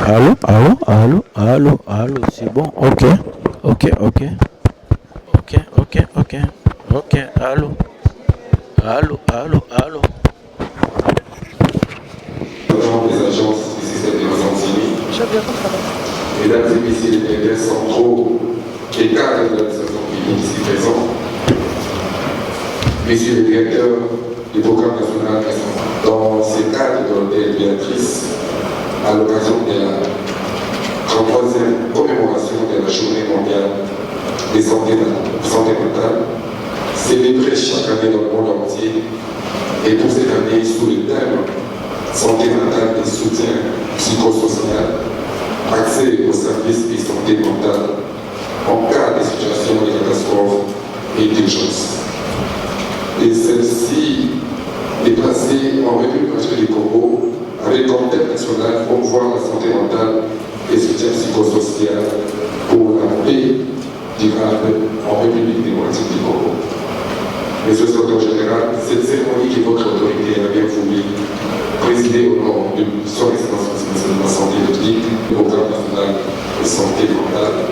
Allô, allô, allô, allô, allô, c'est bon, ok, ok, ok, ok, ok, ok, ok, allô, allô, allô, allô. Des agences du système de Mazantini, mesdames et messieurs les directeurs centraux et cadres de l'administration publique ici présents, messieurs les directeurs du programme national dans ces cadres de l'hôtel Béatrice, à l'occasion de la 33e commémoration de la Journée mondiale des santé mentale, célébrée chaque année dans le monde entier, et pour cette année sous le thème santé mentale et soutien psychosocial, accès aux services de santé mentale en cas de situation de catastrophe et d'urgence. Et celle-ci est placée en République du Congo avec comme thème national promouvoir la santé mentale et soutien psychosocial pour la paix durable en République démocratique du Congo. Monsieur le secrétaire général, cette cérémonie que votre autorité a bien voulu présider au nom de son excellence de la santé publique, le programme national de santé mentale,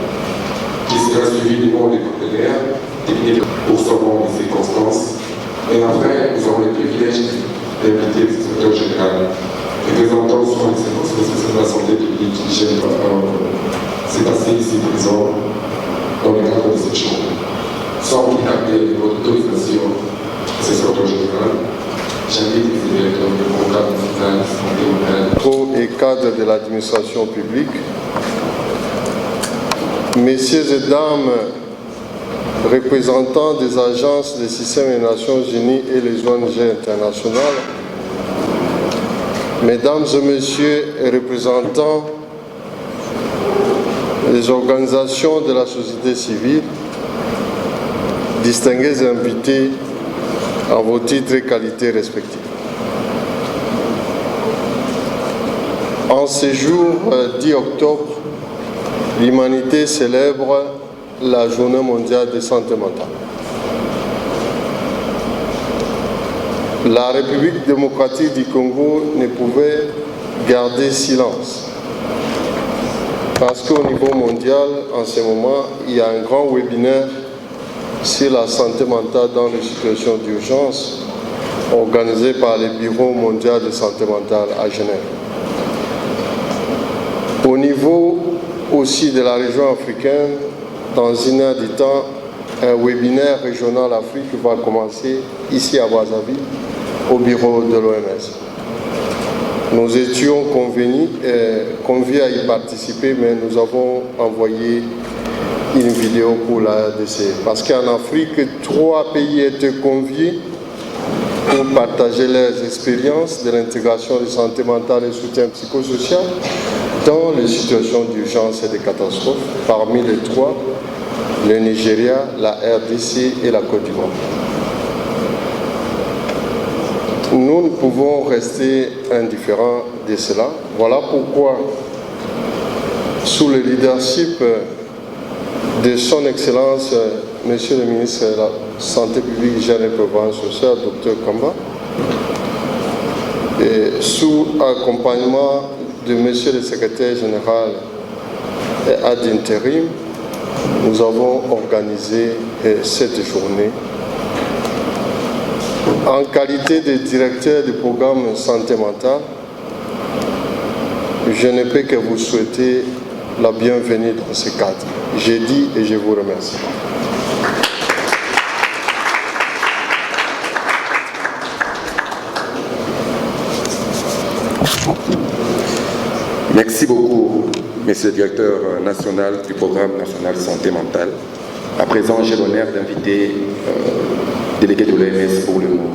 qui sera suivi du monde des partenaires techniques pour son nombre de circonstances. Et après, nous avons le privilège d'inviter le secrétaire général, représentant son excellence de la santé publique, qui s'est passé ici présent dans le cadre de cette journée. Sans vous garder votre autorisation, c'est ce secrétaire général, j'invite les directeurs du programme national de santé mentale et cadres de l'administration publique, messieurs et dames, représentants des agences des systèmes des Nations Unies et les ONG internationales, mesdames et messieurs et représentants des organisations de la société civile, distingués invités en vos titres et qualités respectifs. En ce jour 10 octobre, l'humanité célèbre la Journée mondiale de santé mentale. La République démocratique du Congo ne pouvait garder silence parce qu'au niveau mondial, en ce moment, il y a un grand webinaire sur la santé mentale dans les situations d'urgence organisé par le Bureau mondial de santé mentale à Genève. Au niveau aussi de la région africaine, dans une heure du temps, un webinaire régional Afrique va commencer ici à Brazzaville, au bureau de l'OMS. Nous étions conviés à y participer, mais nous avons envoyé une vidéo pour la RDC. Parce qu'en Afrique, 3 pays étaient conviés pour partager leurs expériences de l'intégration de santé mentale et soutien psychosocial dans les situations d'urgence et de catastrophe. Parmi les 3, le Nigeria, la RDC et la Côte d'Ivoire. Nous ne pouvons rester indifférents de cela. Voilà pourquoi, sous le leadership de son Excellence, Monsieur le ministre de la Santé publique, Hygiène et Prévention sociale, Dr Kamba, et sous accompagnement de Monsieur le secrétaire général ad intérim, nous avons organisé cette journée. En qualité de directeur du programme santé mentale, je ne peux que vous souhaiter la bienvenue dans ce cadre. J'ai dit et je vous remercie. Merci beaucoup, Monsieur le directeur national du programme national de santé mentale. À présent, j'ai l'honneur d'inviter le délégué de l'OMS pour le mot.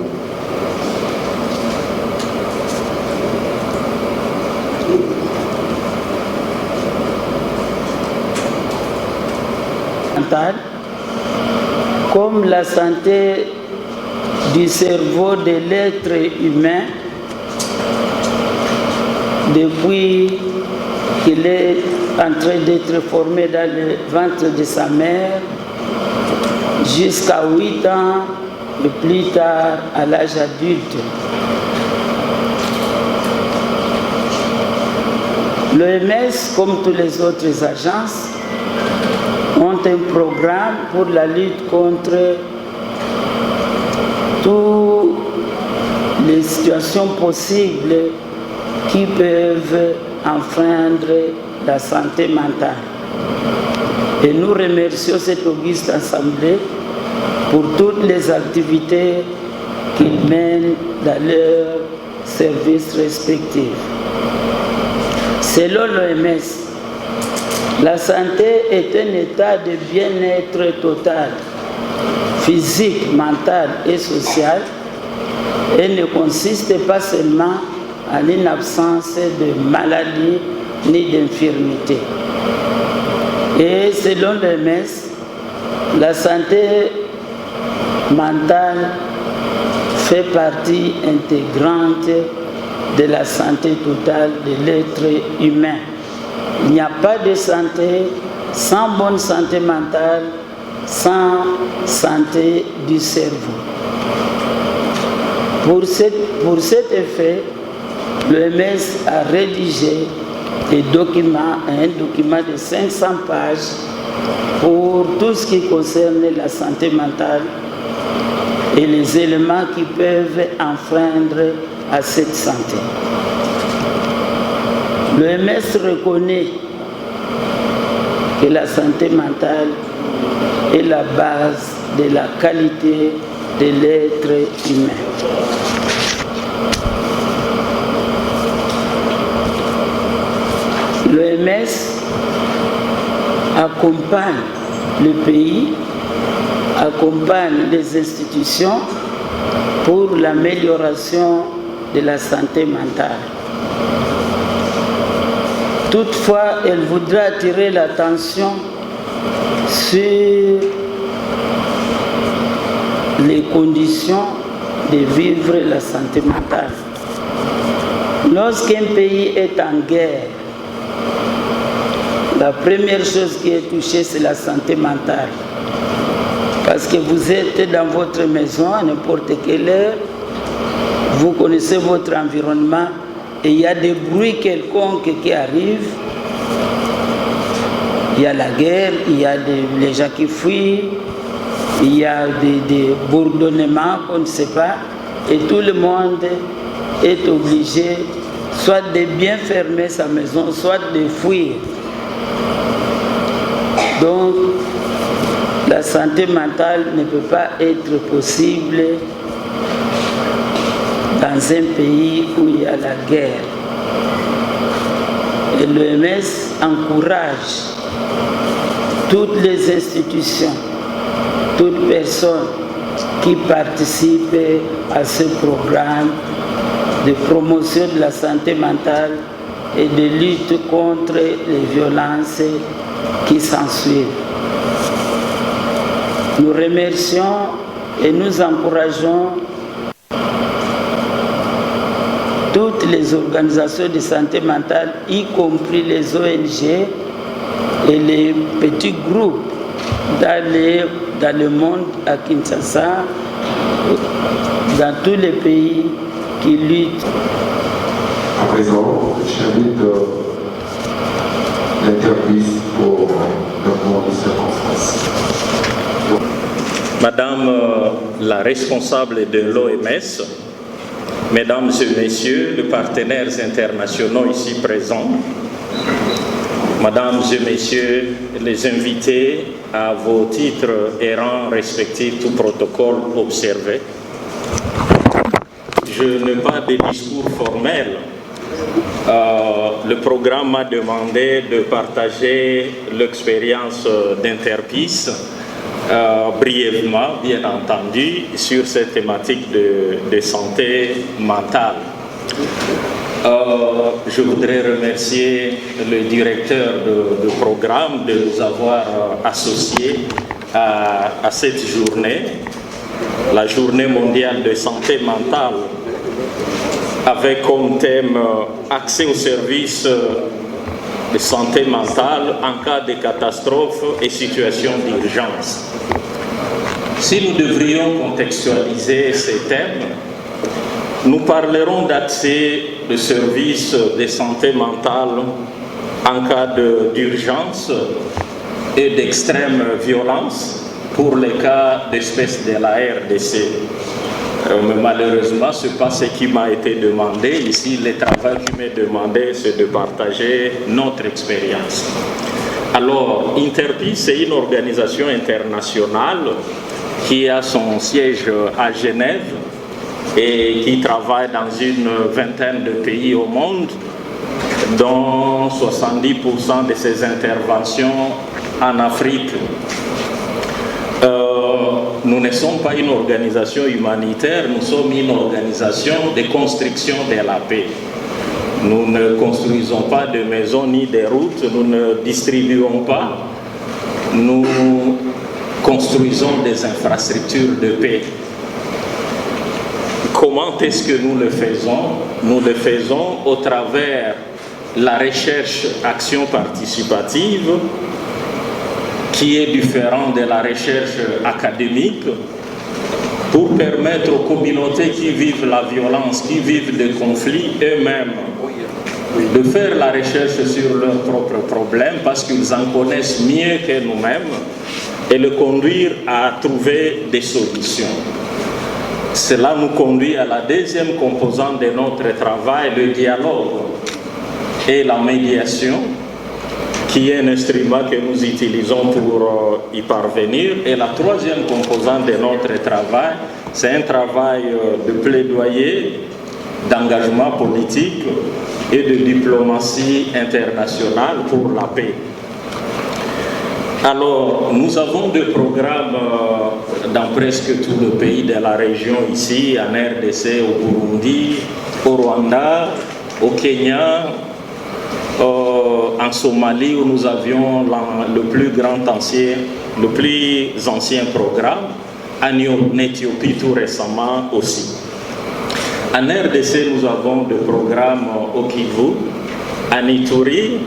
Comme la santé du cerveau de l'être humain, depuis qu'il est en train d'être formé dans le ventre de sa mère, jusqu'à 8 ans et plus tard à l'âge adulte. L'OMS, comme toutes les autres agences, ont un programme pour la lutte contre toutes les situations possibles qui peuvent enfreindre la santé mentale. Et nous remercions cette auguste assemblée pour toutes les activités qu'ils mènent dans leurs services respectifs. Selon l'OMS, la santé est un état de bien-être total, physique, mental et social, et ne consiste pas seulement en une absence de maladie ni d'infirmité. Et selon l'OMS, la santé mentale fait partie intégrante de la santé totale de l'être humain. Il n'y a pas de santé sans bonne santé mentale, sans santé du cerveau. Pour cet effet, l'OMS a rédigé un document de 500 pages pour tout ce qui concerne la santé mentale et les éléments qui peuvent enfreindre à cette santé. L'OMS reconnaît que la santé mentale est la base de la qualité de l'être humain. L'OMS accompagne le pays, accompagne les institutions pour l'amélioration de la santé mentale. Toutefois, elle voudrait attirer l'attention sur les conditions de vivre la santé mentale. Lorsqu'un pays est en guerre, la première chose qui est touchée, c'est la santé mentale. Parce que vous êtes dans votre maison à n'importe quelle heure, vous connaissez votre environnement et il y a des bruits quelconques qui arrivent. Il y a la guerre, il y a les gens qui fuient, il y a des bourdonnements qu'on ne sait pas et tout le monde est obligé soit de bien fermer sa maison, soit de fuir. Donc, la santé mentale ne peut pas être possible dans un pays où il y a la guerre. Et l'OMS encourage toutes les institutions, toute personne qui participe à ce programme de promotion de la santé mentale et de lutte contre les violences qui s'ensuivent. Nous remercions et nous encourageons toutes les organisations de santé mentale, y compris les ONG et les petits groupes dans le monde, à Kinshasa, dans tous les pays qui luttent. À présent, j'invite l'interviewiste pour le moment de circonstance. Madame la responsable de l'OMS, Mesdames et Messieurs les partenaires internationaux ici présents, Mesdames et Messieurs les invités à vos titres et rangs respectifs, tout protocole observé, je n'ai pas de discours formel. Le programme m'a demandé de partager l'expérience d'Interpeace brièvement, bien entendu, sur cette thématique de santé mentale. Je voudrais remercier le directeur du programme de nous avoir associés à cette journée, la journée mondiale de santé mentale, avec comme thème accès aux services de santé mentale en cas de catastrophe et situation d'urgence. Si nous devrions contextualiser ces thèmes, nous parlerons d'accès de services de santé mentale en cas d'urgence et d'extrême violence pour les cas d'espèces de la RDC. Mais malheureusement, ce n'est pas ce qui m'a été demandé. Ici, le travail qui m'est demandé, c'est de partager notre expérience. Alors, Interpeace, c'est une organisation internationale qui a son siège à Genève et qui travaille dans une vingtaine de pays au monde, dont 70% de ses interventions en Afrique. Nous ne sommes pas une organisation humanitaire, nous sommes une organisation de construction de la paix. Nous ne construisons pas de maisons ni de routes, nous ne distribuons pas, nous construisons des infrastructures de paix. Comment est-ce que nous le faisons? Nous le faisons au travers la recherche action participative, qui est différent de la recherche académique, pour permettre aux communautés qui vivent la violence, qui vivent des conflits eux-mêmes, de faire la recherche sur leurs propres problèmes parce qu'ils en connaissent mieux que nous-mêmes et le conduire à trouver des solutions. Cela nous conduit à la deuxième composante de notre travail, le dialogue et la médiation, qui est un instrument que nous utilisons pour y parvenir. Et la troisième composante de notre travail, c'est un travail de plaidoyer, d'engagement politique et de diplomatie internationale pour la paix. Alors, nous avons des programmes dans presque tout le pays de la région ici, en RDC, au Burundi, au Rwanda, au Kenya, en Somalie où nous avions le plus ancien programme, en Éthiopie tout récemment aussi. En RDC, nous avons des programmes au Kivu, en Ituri,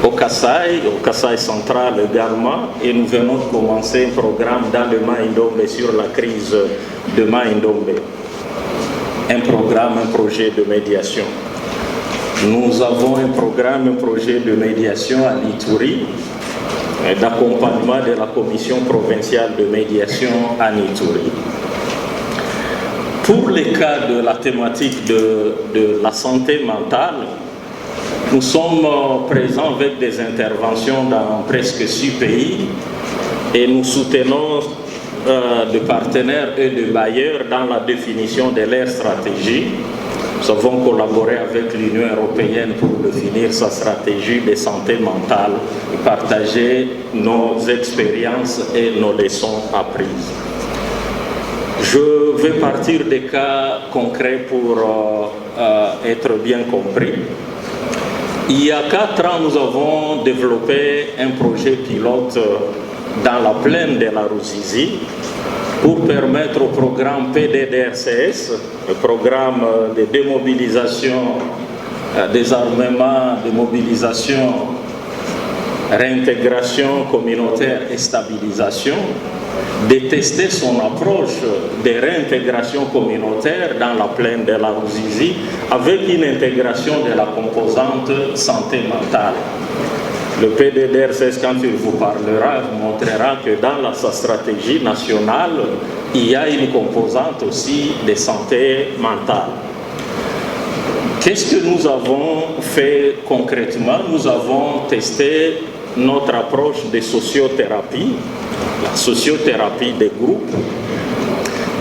au Kasaï central également, et nous venons de commencer un programme dans le Mai-Ndombe sur la crise de Mai-Ndombe. Un projet de médiation. Nous avons un projet de médiation à l'Ituri, d'accompagnement de la commission provinciale de médiation à Ituri. Pour les cas de la thématique de la santé mentale, nous sommes présents avec des interventions dans presque 6 pays et nous soutenons de partenaires et de bailleurs dans la définition de leur stratégie. Nous avons collaboré avec l'Union européenne pour définir sa stratégie de santé mentale et partager nos expériences et nos leçons apprises. Je vais partir des cas concrets pour être bien compris. Il y a 4 ans, nous avons développé un projet pilote dans la plaine de la Ruzizi pour permettre au programme PDDRCS, le programme de démobilisation, désarmement, de mobilisation, réintégration communautaire et stabilisation, de tester son approche de réintégration communautaire dans la plaine de la Ruzizi avec une intégration de la composante santé mentale. Le PDDRCS, quand il vous parlera, vous montrera que dans sa stratégie nationale, il y a une composante aussi de santé mentale. Qu'est-ce que nous avons fait concrètement? Nous avons testé notre approche de sociothérapie, la sociothérapie des groupes,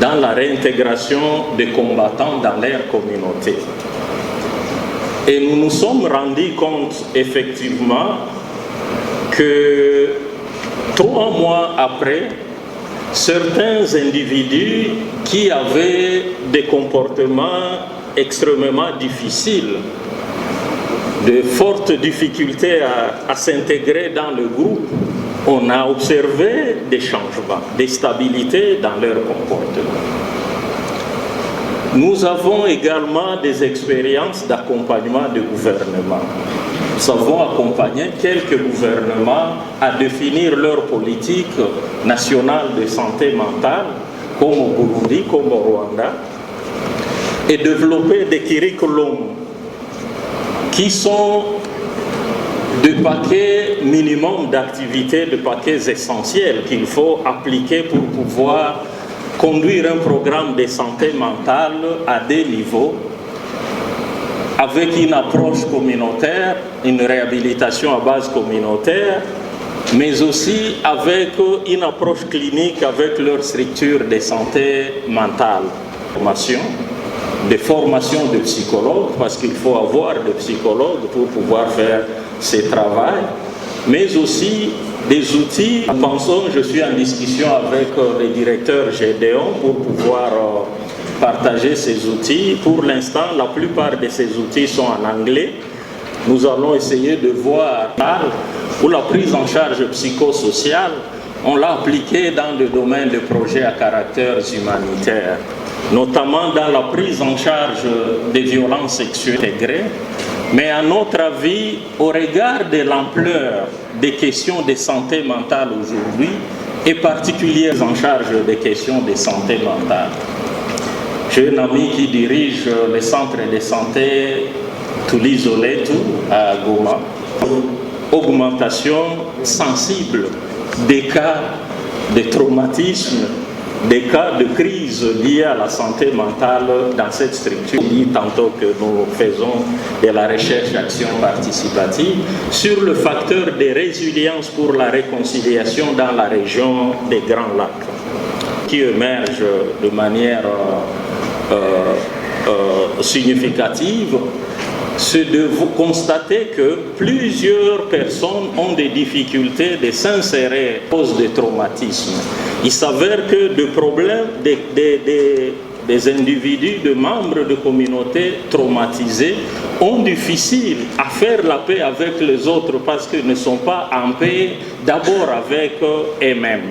dans la réintégration des combattants dans leur communauté. Et nous nous sommes rendus compte effectivement que 3 mois après, certains individus qui avaient des comportements extrêmement difficiles, de fortes difficultés à s'intégrer dans le groupe, on a observé des changements, des stabilités dans leur comportement. Nous avons également des expériences d'accompagnement de gouvernement. Nous avons accompagné quelques gouvernements à définir leur politique nationale de santé mentale, comme au Burundi, comme au Rwanda, et développer des curriculums qui sont de paquets minimum d'activités, de paquets essentiels qu'il faut appliquer pour pouvoir conduire un programme de santé mentale à des niveaux avec une approche communautaire, une réhabilitation à base communautaire, mais aussi avec une approche clinique avec leur structure de santé mentale. Des formations de psychologues, parce qu'il faut avoir des psychologues pour pouvoir faire ce travail, mais aussi des outils. Pensons, je suis en discussion avec le directeur Gédéon pour pouvoir partager ces outils. Pour l'instant, la plupart de ces outils sont en anglais. Nous allons essayer de voir où la prise en charge psychosociale, on l'a appliquée dans le domaine de projets à caractère humanitaire, notamment dans la prise en charge des violences sexuelles intégrées. Mais à notre avis, au regard de l'ampleur des questions de santé mentale aujourd'hui, et particulièrement en charge des questions de santé mentale. J'ai un ami qui dirige le centre de santé Toulisoletu à Goma. Augmentation sensible des cas de traumatisme, des cas de crise liés à la santé mentale dans cette structure. On dit tantôt que nous faisons de la recherche-action participative sur le facteur de résilience pour la réconciliation dans la région des Grands Lacs, qui émerge de manière significative. C'est de vous constater que plusieurs personnes ont des difficultés de s'insérer à cause de traumatisme. Il s'avère que des problèmes des individus, de membres de communautés traumatisés ont difficile à faire la paix avec les autres parce qu'ils ne sont pas en paix d'abord avec eux-mêmes.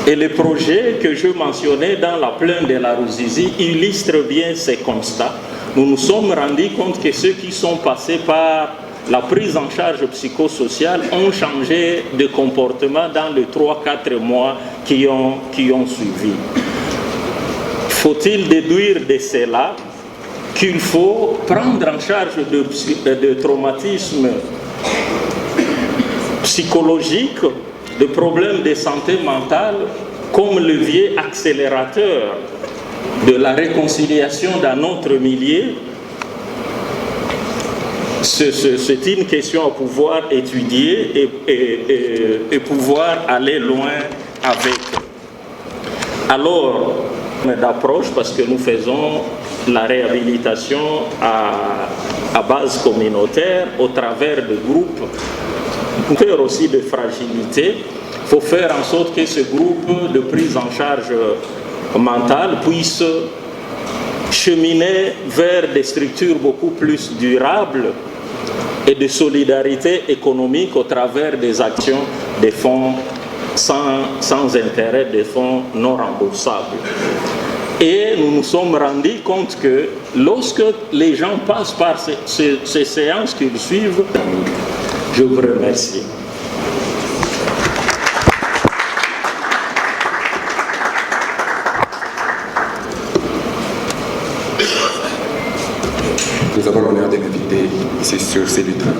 Et le projet que je mentionnais dans la plaine de la Ruzizi illustre bien ces constats. Nous nous sommes rendus compte que ceux qui sont passés par la prise en charge psychosociale ont changé de comportement dans les 3-4 mois qui ont suivi. Faut-il déduire de cela qu'il faut prendre en charge de traumatismes psychologiques, de problèmes de santé mentale comme levier accélérateur de la réconciliation dans notre milieu? C'est une question à pouvoir étudier et pouvoir aller loin avec. Alors, d'approche, parce que nous faisons la réhabilitation à base communautaire au travers de groupes, mais aussi de fragilité. Il faut faire en sorte que ce groupe de prise en charge mentale puisse cheminer vers des structures beaucoup plus durables et de solidarité économique au travers des actions des fonds sans intérêt, des fonds non remboursables. Et nous nous sommes rendus compte que lorsque les gens passent par ces séances qu'ils suivent, je vous remercie. Nous avons l'honneur de m'inviter ici sur ces lieux de travail.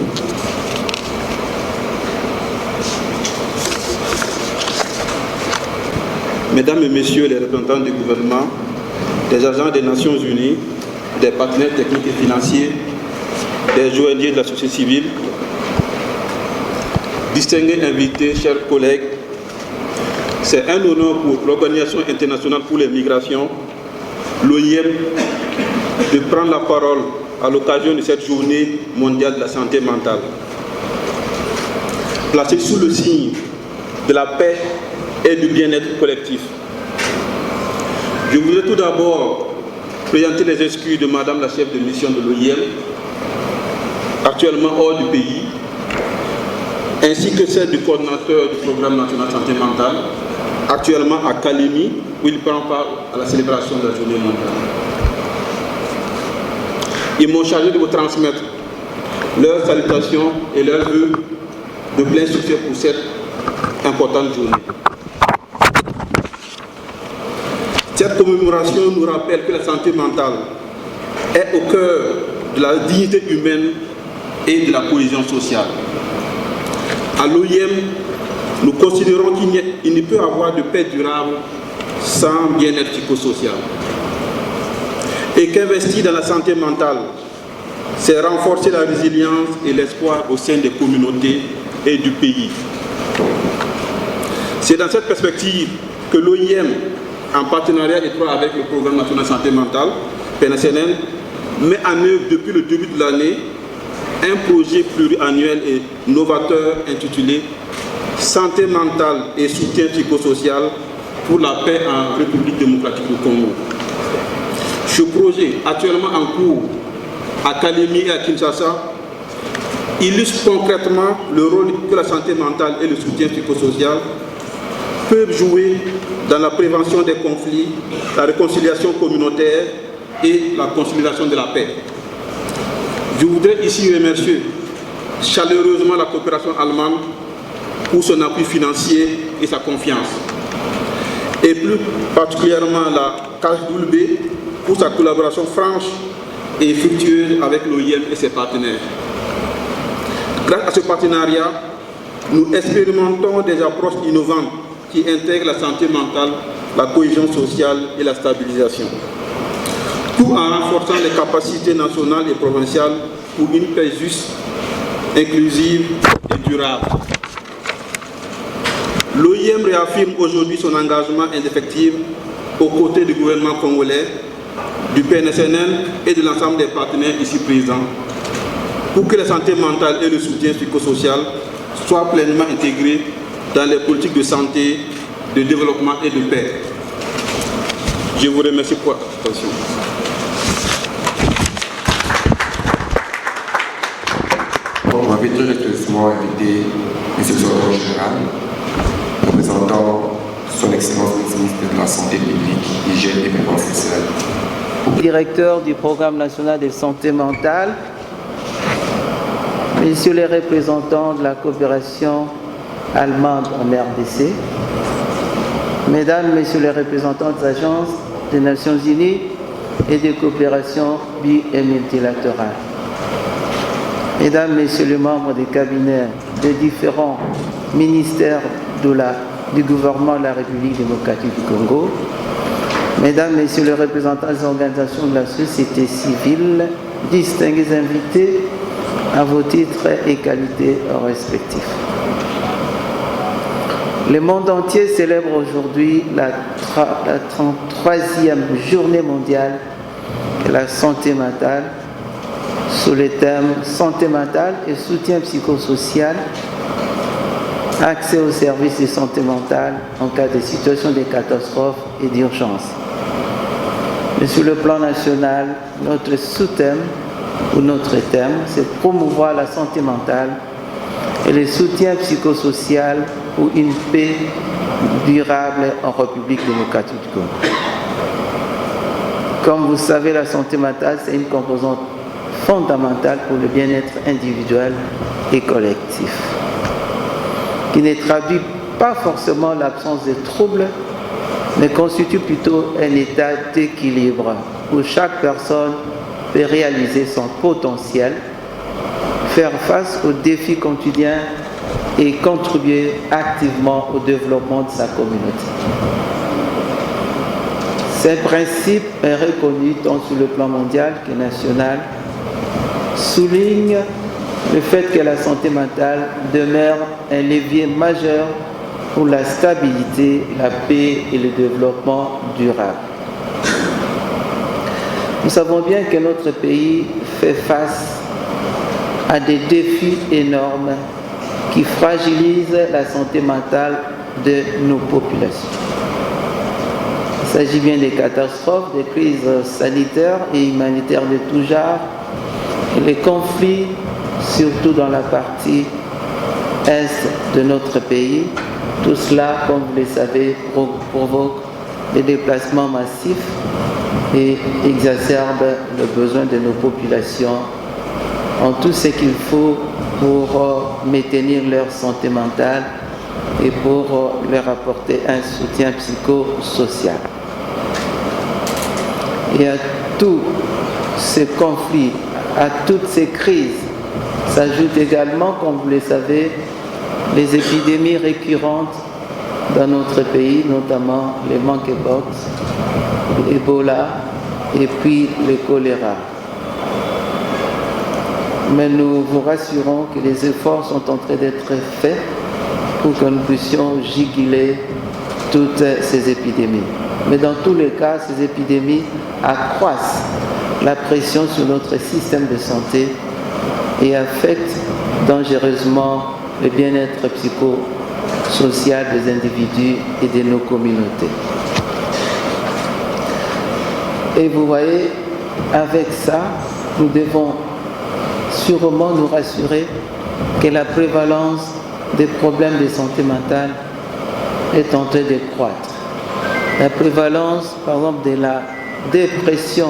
Mesdames et Messieurs les représentants du gouvernement, des agents des Nations Unies, des partenaires techniques et financiers, des ONG de la société civile, distingués invités, chers collègues, c'est un honneur pour l'Organisation internationale pour les migrations, l'OIM, de prendre la parole à l'occasion de cette journée mondiale de la santé mentale. Placée sous le signe de la paix et du bien-être collectif. Je voudrais tout d'abord présenter les excuses de Madame la chef de mission de l'OIM, actuellement hors du pays, ainsi que celle du coordinateur du programme national de santé mentale, actuellement à Kalemi, où il prend part à la célébration de la journée mondiale. Ils m'ont chargé de vous transmettre leurs salutations et leurs vœux de plein succès pour cette importante journée. Cette commémoration nous rappelle que la santé mentale est au cœur de la dignité humaine et de la cohésion sociale. À l'OIM, nous considérons qu'il ne peut y avoir de paix durable sans bien-être psychosocial. Et qu'investir dans la santé mentale, c'est renforcer la résilience et l'espoir au sein des communautés et du pays. C'est dans cette perspective que l'OIM, en partenariat étroit avec le Programme national de santé mentale, PNSNN, met en œuvre depuis le début de l'année un projet pluriannuel et novateur intitulé « Santé mentale et soutien psychosocial pour la paix en République démocratique du Congo ». Ce projet, actuellement en cours à Kalemi et à Kinshasa, illustre concrètement le rôle que la santé mentale et le soutien psychosocial peuvent jouer dans la prévention des conflits, la réconciliation communautaire et la consolidation de la paix. Je voudrais ici remercier chaleureusement la coopération allemande pour son appui financier et sa confiance, et plus particulièrement la KfW pour sa collaboration franche et fructueuse avec l'OIM et ses partenaires. Grâce à ce partenariat, nous expérimentons des approches innovantes qui intègrent la santé mentale, la cohésion sociale et la stabilisation, tout en renforçant les capacités nationales et provinciales pour une paix juste, inclusive et durable. L'OIM réaffirme aujourd'hui son engagement indéfectible aux côtés du gouvernement congolais, du PNSNN et de l'ensemble des partenaires ici présents pour que la santé mentale et le soutien psychosocial soient pleinement intégrés dans les politiques de santé, de développement et de paix. Je vous remercie pour votre attention. On m'avait très respectueusement invité M. le secrétaire général, représentant son Excellence le ministre de la Santé publique, Hygiène et Prévention sociale. Directeur du Programme national de santé mentale, Messieurs les représentants de la coopération allemande en RDC, Mesdames, Messieurs les représentants des agences des Nations Unies et des coopérations bi- et multilatérales, Mesdames, Messieurs les membres des cabinets des différents ministères du gouvernement de la République démocratique du Congo, Mesdames, Messieurs les représentants des organisations de la société civile, distingués invités à vos titres et qualités respectifs. Le monde entier célèbre aujourd'hui la 33e journée mondiale de la santé mentale sous le thème santé mentale et soutien psychosocial, accès aux services de santé mentale en cas de situation de catastrophe et d'urgence. Mais sur le plan national, notre sous-thème ou notre thème, c'est promouvoir la santé mentale et le soutien psychosocial pour une paix durable en République démocratique du Congo. Comme vous savez, la santé mentale, c'est une composante fondamentale pour le bien-être individuel et collectif, qui ne traduit pas forcément l'absence de troubles, mais constitue plutôt un état d'équilibre où chaque personne peut réaliser son potentiel, faire face aux défis quotidiens et contribuer activement au développement de sa communauté. Ce principe est reconnu tant sur le plan mondial que national, souligne le fait que la santé mentale demeure un levier majeur pour la stabilité, la paix et le développement durable. Nous savons bien que notre pays fait face à des défis énormes qui fragilisent la santé mentale de nos populations. Il s'agit bien des catastrophes, des crises sanitaires et humanitaires de tout genre, et les conflits, surtout dans la partie est de notre pays. Tout cela, comme vous le savez, provoque des déplacements massifs et exacerbe le besoin de nos populations en tout ce qu'il faut pour maintenir leur santé mentale et pour leur apporter un soutien psychosocial. Et à tous ces conflits, à toutes ces crises, s'ajoute également, comme vous le savez, les épidémies récurrentes dans notre pays, notamment les monkeypox, l'Ebola et puis le choléra. Mais nous vous rassurons que les efforts sont en train d'être faits pour que nous puissions juguler toutes ces épidémies. Mais dans tous les cas, ces épidémies accroissent la pression sur notre système de santé et affectent dangereusement le bien-être psychosocial des individus et de nos communautés. Et vous voyez, avec ça, nous devons sûrement nous rassurer que la prévalence des problèmes de santé mentale est en train de croître. La prévalence, par exemple, de la dépression,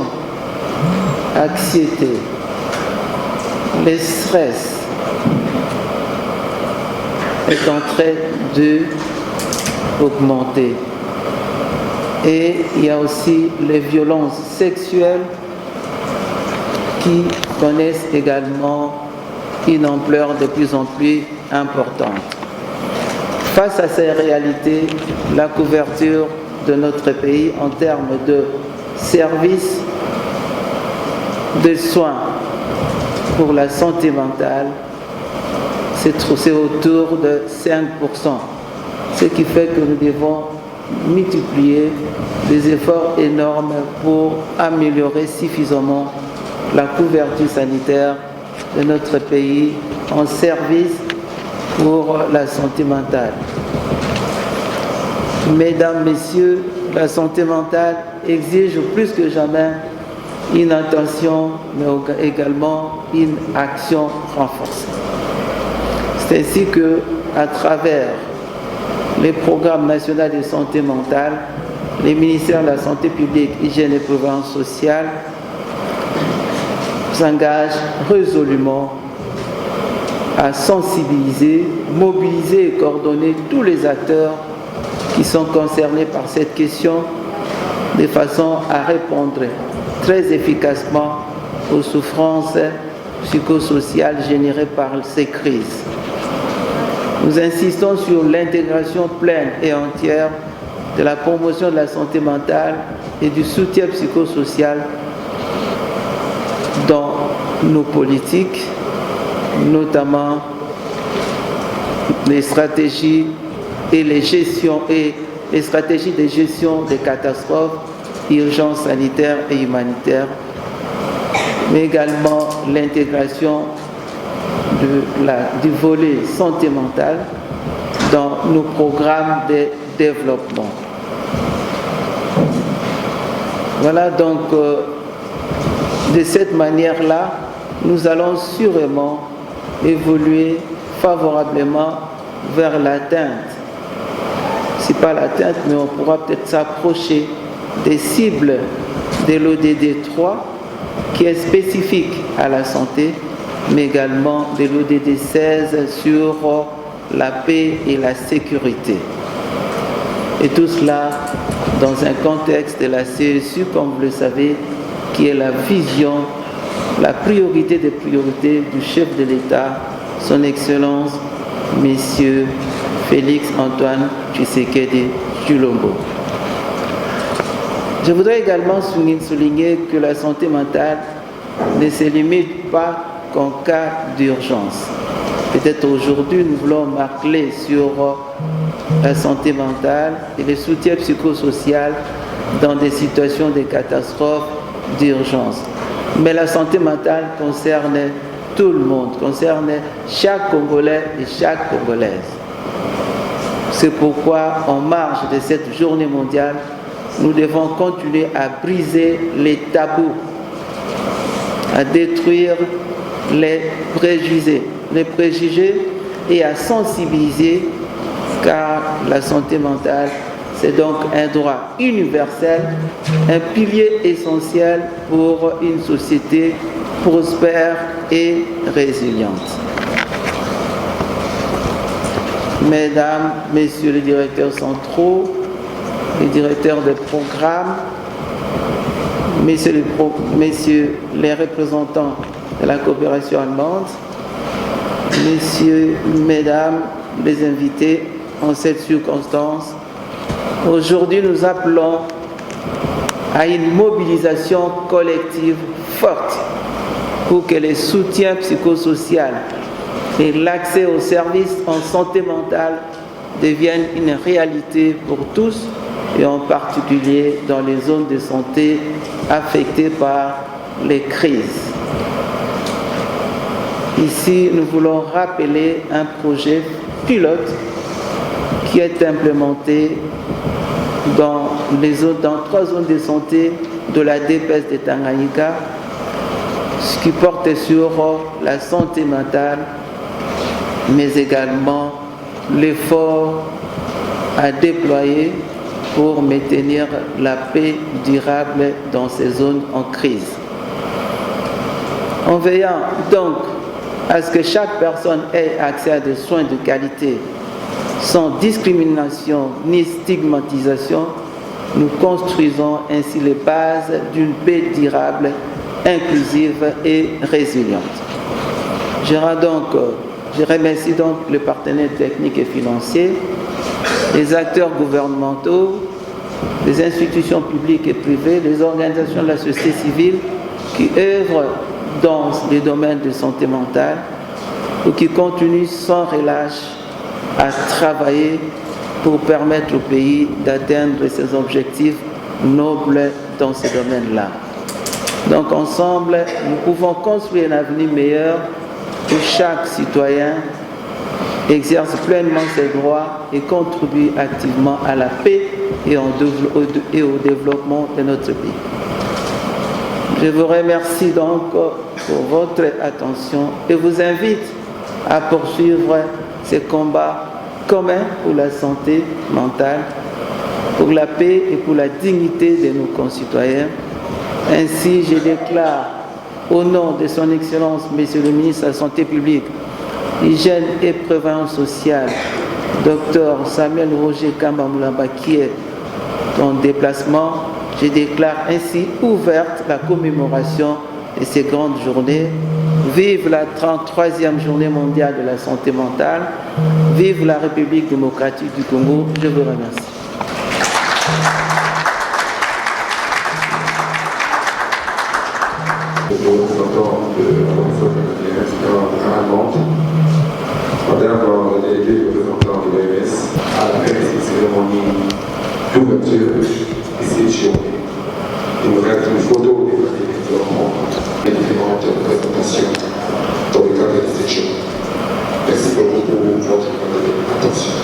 anxiété, le stress est en train d'augmenter. Et il y a aussi les violences sexuelles qui connaissent également une ampleur de plus en plus importante. Face à ces réalités, la couverture de notre pays en termes de services de soins pour la santé mentale, c'est autour de 5%. Ce qui fait que nous devons multiplier des efforts énormes pour améliorer suffisamment la couverture sanitaire de notre pays en service pour la santé mentale. Mesdames, Messieurs, la santé mentale exige plus que jamais une attention, mais également une action renforcée. C'est ainsi que, à travers les programmes nationaux de santé mentale, les ministères de la Santé publique, Hygiène et Prévention sociale s'engagent résolument à sensibiliser, mobiliser et coordonner tous les acteurs qui sont concernés par cette question de façon à répondre très efficacement aux souffrances psychosociales générées par ces crises. Nous insistons sur l'intégration pleine et entière de la promotion de la santé mentale et du soutien psychosocial dans nos politiques, notamment les stratégies et les stratégies de gestion des catastrophes, urgences sanitaires et humanitaires, mais également l'intégration du volet santé mentale dans nos programmes de développement. Voilà donc, de cette manière-là, nous allons sûrement évoluer favorablement vers l'atteinte. Si pas l'atteinte, mais on pourra peut-être s'approcher des cibles de l'ODD 3 qui est spécifique à la santé, mais également de l'ODD 16 sur la paix et la sécurité. Et tout cela dans un contexte de la CSU, comme vous le savez, qui est la vision, la priorité des priorités du chef de l'État, son Excellence, Monsieur Félix Antoine Tshisekedi Tshilombo. Je voudrais également souligner que la santé mentale ne se limite pas qu'en cas d'urgence. Peut-être aujourd'hui, nous voulons marquer sur la santé mentale et le soutien psychosocial dans des situations de catastrophes, d'urgence. Mais la santé mentale concerne tout le monde, concerne chaque Congolais et chaque Congolaise. C'est pourquoi, en marge de cette journée mondiale, nous devons continuer à briser les tabous, à détruire les préjugés et à sensibiliser, car la santé mentale, c'est donc un droit universel, un pilier essentiel pour une société prospère et résiliente. Mesdames, Messieurs les directeurs centraux, les directeurs de programmes, Messieurs les représentants de la coopération allemande, Messieurs, Mesdames, les invités en cette circonstance. Aujourd'hui, nous appelons à une mobilisation collective forte pour que le soutien psychosocial et l'accès aux services en santé mentale deviennent une réalité pour tous et en particulier dans les zones de santé affectées par les crises. Ici, nous voulons rappeler un projet pilote qui est implémenté dans 3 zones de santé de la DPS de Tanganyika, ce qui porte sur la santé mentale, mais également l'effort à déployer pour maintenir la paix durable dans ces zones en crise. En veillant donc à ce que chaque personne ait accès à des soins de qualité sans discrimination ni stigmatisation, nous construisons ainsi les bases d'une paix durable, inclusive et résiliente. Je remercie donc les partenaires techniques et financiers, les acteurs gouvernementaux, les institutions publiques et privées, les organisations de la société civile qui œuvrent dans les domaines de santé mentale ou qui continuent sans relâche à travailler pour permettre au pays d'atteindre ses objectifs nobles dans ces domaines-là. Donc ensemble, nous pouvons construire un avenir meilleur où chaque citoyen exerce pleinement ses droits et contribue activement à la paix et au développement de notre pays. Je vous remercie donc pour votre attention et vous invite à poursuivre ces combats communs pour la santé mentale, pour la paix et pour la dignité de nos concitoyens. Ainsi, je déclare au nom de son Excellence, Monsieur le ministre de la Santé publique, Hygiène et Prévention sociale, Dr Samuel Roger Kamba Moulamba, qui est en déplacement, je déclare ainsi ouverte la commémoration de ces grandes journées. Vive la 33e journée mondiale de la santé mentale. Vive la République démocratique du Congo. Je vous remercie. Le représentant de Madame la déléguée représentant de l'OMS à la fin de cette cérémonie d'ouverture de cette journée. Il nous reste une photo des parties de développement et différentes représentations dans le cadre de cette journée. Merci beaucoup pour votre attention.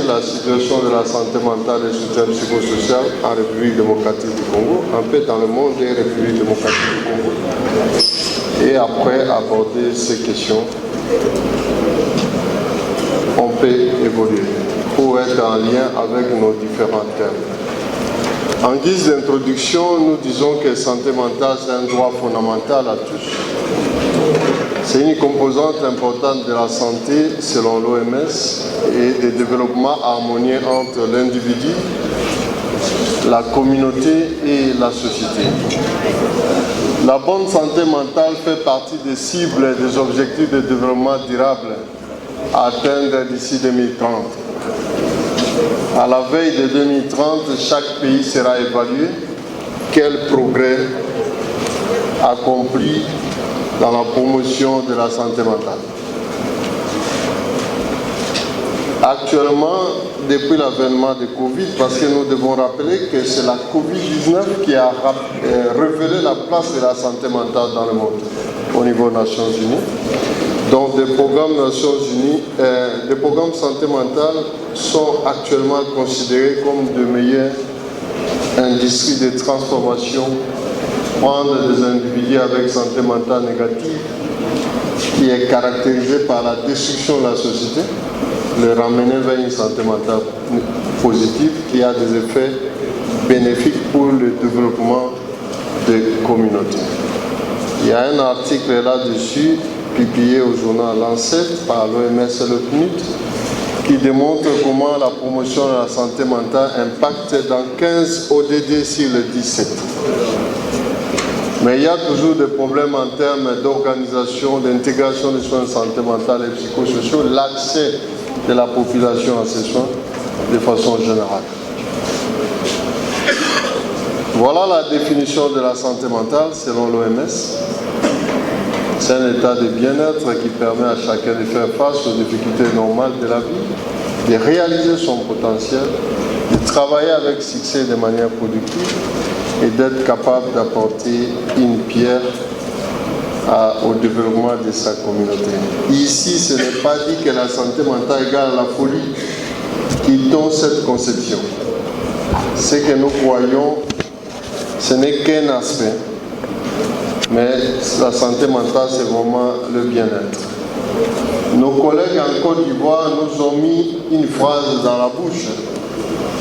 La situation de la santé mentale et soutien psychosocial en République démocratique du Congo, un peu dans le monde des Républiques démocratiques du Congo. Et après aborder ces questions, on peut évoluer pour être en lien avec nos différents thèmes. En guise d'introduction, nous disons que la santé mentale, c'est un droit fondamental à tous. C'est une composante importante de la santé selon l'OMS et des développements harmonieux entre l'individu, la communauté et la société. La bonne santé mentale fait partie des cibles et des objectifs de développement durable à atteindre d'ici 2030. À la veille de 2030, chaque pays sera évalué quel progrès accompli dans la promotion de la santé mentale. Actuellement, depuis l'avènement de Covid, parce que nous devons rappeler que c'est la Covid-19 qui a révélé la place de la santé mentale dans le monde au niveau des Nations Unies. Donc des programmes Nations Unies, des programmes santé mentale sont actuellement considérés comme de meilleures industries de transformation, prendre des individus avec santé mentale négative qui est caractérisée par la destruction de la société, le ramener vers une santé mentale positive qui a des effets bénéfiques pour le développement des communautés. Il y a un article là-dessus publié au journal Lancet par l'OMS et le PNUD qui démontre comment la promotion de la santé mentale impacte dans 15 ODD sur le 17. Mais il y a toujours des problèmes en termes d'organisation, d'intégration des soins de santé mentale et psychosociaux, l'accès de la population à ces soins de façon générale. Voilà la définition de la santé mentale selon l'OMS. C'est un état de bien-être qui permet à chacun de faire face aux difficultés normales de la vie, de réaliser son potentiel, de travailler avec succès de manière productive et d'être capable d'apporter une pierre au développement de sa communauté. Ici, ce n'est pas dit que la santé mentale égale à la folie. Quittons cette conception. Ce que nous croyons, ce n'est qu'un aspect. Mais la santé mentale, c'est vraiment le bien-être. Nos collègues en Côte d'Ivoire nous ont mis une phrase dans la bouche,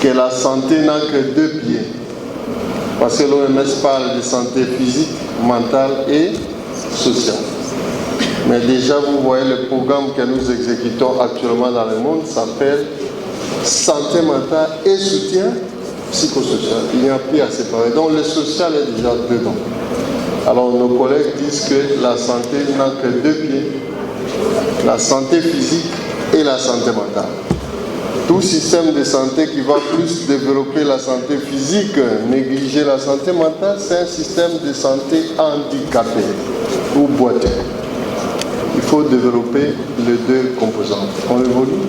que la santé n'a que 2 pieds. Parce que l'OMS parle de santé physique, mentale et sociale. Mais déjà, vous voyez le programme que nous exécutons actuellement dans le monde s'appelle santé mentale et soutien psychosocial. Il n'y a plus à séparer. Donc le social est déjà dedans. Alors nos collègues disent que la santé n'a que 2 pieds, la santé physique et la santé mentale. Tout système de santé qui va plus développer la santé physique, négliger la santé mentale, c'est un système de santé handicapé ou boiteux. Il faut développer les 2 composantes. On évolue.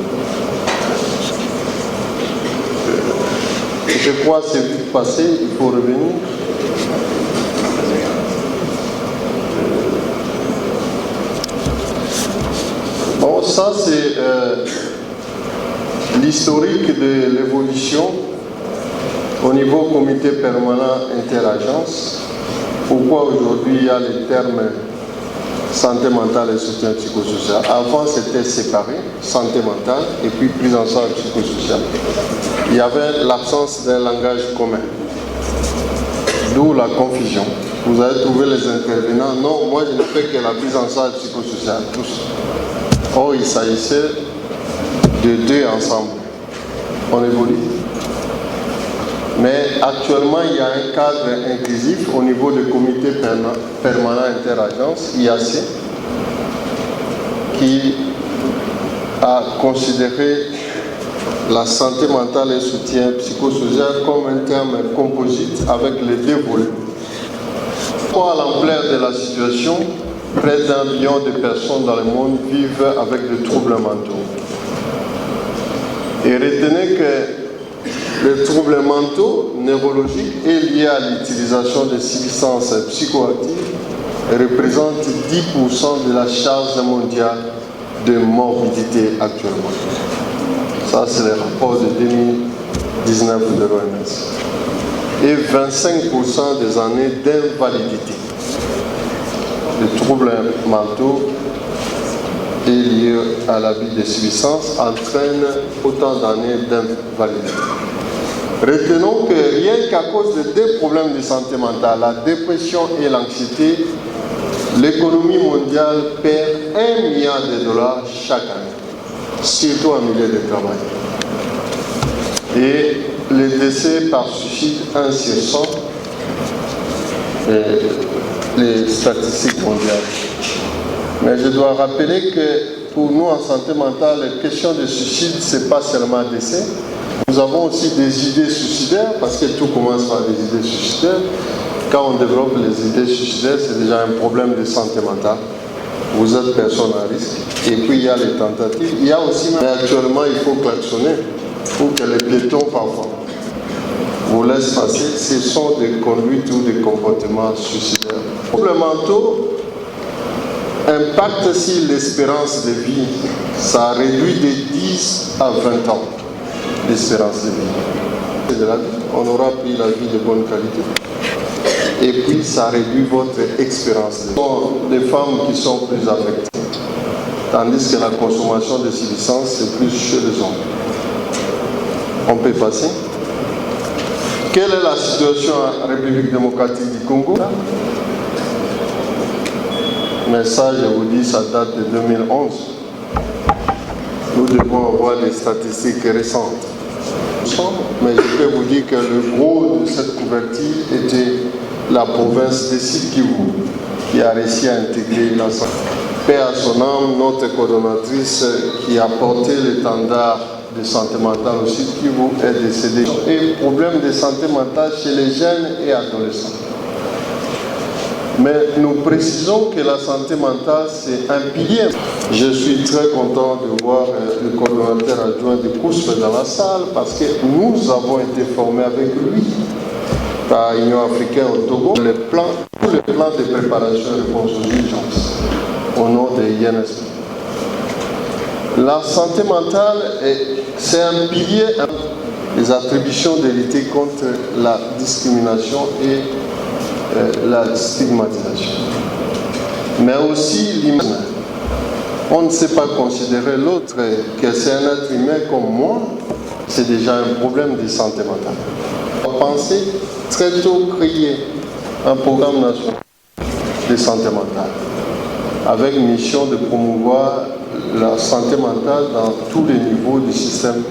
Je crois que c'est vite passé, il faut revenir. Bon, ça c'est l'historique de l'évolution au niveau comité permanent interagence. Pourquoi aujourd'hui il y a les termes santé mentale et soutien psychosocial. Avant c'était séparé, santé mentale et puis prise en charge psychosociale. Il y avait l'absence d'un langage commun, d'où la confusion. Vous avez trouvé les intervenants, non, moi je ne fais que la prise en charge psychosociale, tous. Or il s'agissait de 2 ensemble. On évolue. Mais actuellement, il y a un cadre inclusif au niveau du comité permanent interagence, IAC, qui a considéré la santé mentale et soutien psychosocial comme un terme composite avec les 2 volets. Pour l'ampleur de la situation, près d'1 million de personnes dans le monde vivent avec des troubles mentaux. Et retenez que les troubles mentaux neurologiques est lié à l'utilisation de substances psychoactives et représente 10% de la charge mondiale de morbidité actuellement. Ça, c'est le rapport de 2019 de l'OMS. Et 25% des années d'invalidité. Les troubles mentaux et liés à l'abus de substances entraînent autant d'années d'invalidité. Retenons que rien qu'à cause de 2 problèmes de santé mentale, la dépression et l'anxiété, l'économie mondiale perd $1 milliard chaque année, surtout en milieu de travail. Et les décès par suicide 1 sur 100, les statistiques mondiales. Mais je dois rappeler que pour nous en santé mentale, la question de suicide, ce n'est pas seulement un décès. Nous avons aussi des idées suicidaires, parce que tout commence par des idées suicidaires. Quand on développe les idées suicidaires, c'est déjà un problème de santé mentale. vous êtes personne à risque. Et puis il y a les tentatives. Il y a aussi, mais actuellement, il faut klaxonner pour que les piétons parfois vous laissent passer. Ce sont des conduites ou des comportements suicidaires. Les troubles mentaux impactent sur l'espérance de vie. Ça réduit de 10 à 20 ans l'espérance de vie. De la vie. On aura pris la vie de bonne qualité. Et puis ça réduit votre expérience. Ce sont des femmes qui sont plus affectées. Tandis que la consommation de substances, c'est plus chez les hommes. On peut passer. Quelle est la situation en République démocratique du Congo? Mais ça, je vous dis, ça date de 2011. Nous devons avoir des statistiques récentes. Mais je peux vous dire que le gros de cette couverture était la province de Sud-Kivu, qui a réussi à intégrer l'ensemble. Paix à son âme, notre coordonnatrice qui a porté l'étendard de santé mentale au Sud-Kivu est décédée. Et problème de santé mentale chez les jeunes et adolescents. Mais nous précisons que la santé mentale, c'est un pilier. Je suis très content de voir le coordonnateur adjoint de COUSP dans la salle parce que nous avons été formés avec lui par l'Union africaine au Togo, tous les plans de préparation et réponse aux urgences au nom de l'INSP. La santé mentale, c'est un pilier des attributions de lutter contre la discrimination et la stigmatisation. Mais aussi l'image. On ne sait pas considérer l'autre que c'est un être humain comme moi, c'est déjà un problème de santé mentale. On va penser très tôt créer un programme national de santé mentale avec mission de promouvoir la santé mentale dans tous les niveaux du système.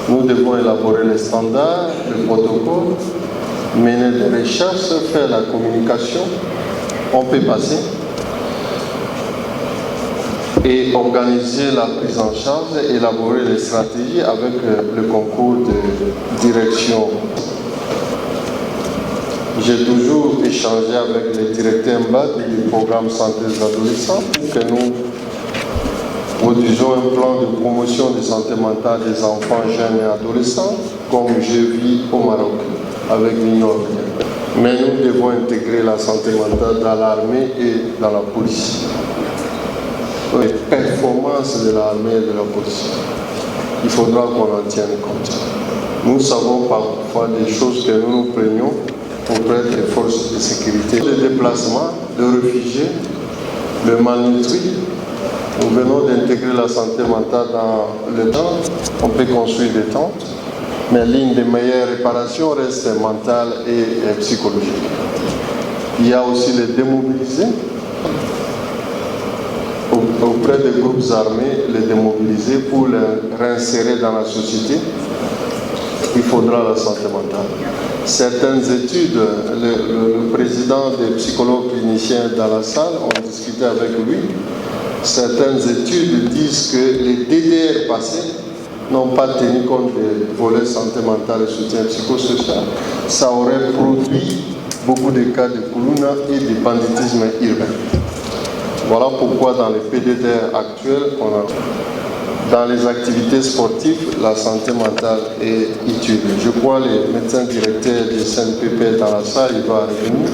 Nous devons élaborer les standards, les protocoles, mener des recherches, faire la communication, on peut passer, et organiser la prise en charge, élaborer les stratégies avec le concours de direction. J'ai toujours échangé avec les directeurs MBAD du programme Santé des adolescents pour que nous produisons un plan de promotion de santé mentale des enfants, jeunes et adolescents, comme je vis au Maroc avec l'Union européenne. Mais nous devons intégrer la santé mentale dans l'armée et dans la police. Les performances de l'armée et de la police, il faudra qu'on en tienne compte. Nous savons parfois des choses que nous nous plaignons auprès des forces de sécurité. Le déplacement, le réfugié, le malnutri. Nous venons d'intégrer la santé mentale dans le temps. On peut construire des tentes, mais l'une des meilleures réparations reste mentale et psychologique. Il y a aussi les démobilisés. Auprès des groupes armés, les démobiliser pour les réinsérer dans la société. Il faudra la santé mentale. Certaines études, le président des psychologues cliniciens dans la salle, on discutait avec lui. Certaines études disent que les DDR passés n'ont pas tenu compte des volets santé mentale et soutien psychosocial. Ça aurait produit beaucoup de cas de Kuluna et de banditisme urbain. Voilà pourquoi dans les PDDR actuels, dans les activités sportives, la santé mentale est utile. Je crois que les médecins directeurs du CNPP dans la salle, il va revenir.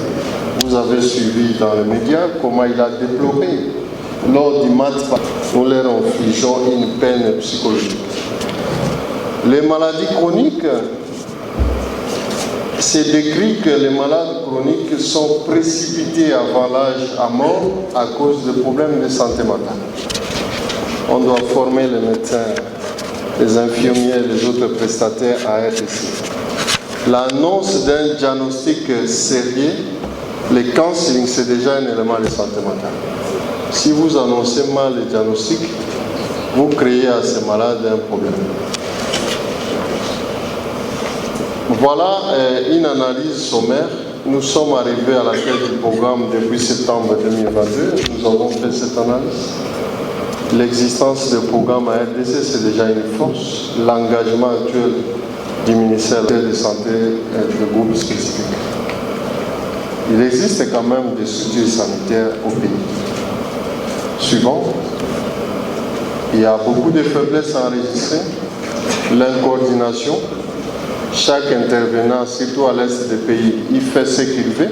Vous avez suivi dans les médias comment il a déploré. Lors du match, nous leur infligeons une peine psychologique. Les maladies chroniques, c'est décrit que les malades chroniques sont précipités avant l'âge à mort à cause de problèmes de santé mentale. On doit former les médecins, les infirmiers, les autres prestataires à être ici. L'annonce d'un diagnostic sérieux, le counseling, c'est déjà un élément de santé mentale. Si vous annoncez mal le diagnostic, vous créez à ces malades un problème. Voilà une analyse sommaire. Nous sommes arrivés à la tête du programme depuis septembre 2022. Nous avons fait cette analyse. L'existence du programme à RDC, c'est déjà une force. L'engagement actuel du ministère de la Santé est de groupe spécifique. Il existe quand même des structures sanitaires au pays. Suivant. Il y a beaucoup de faiblesses enregistrées. L'incoordination. Chaque intervenant, surtout à l'est des pays, il fait ce qu'il veut.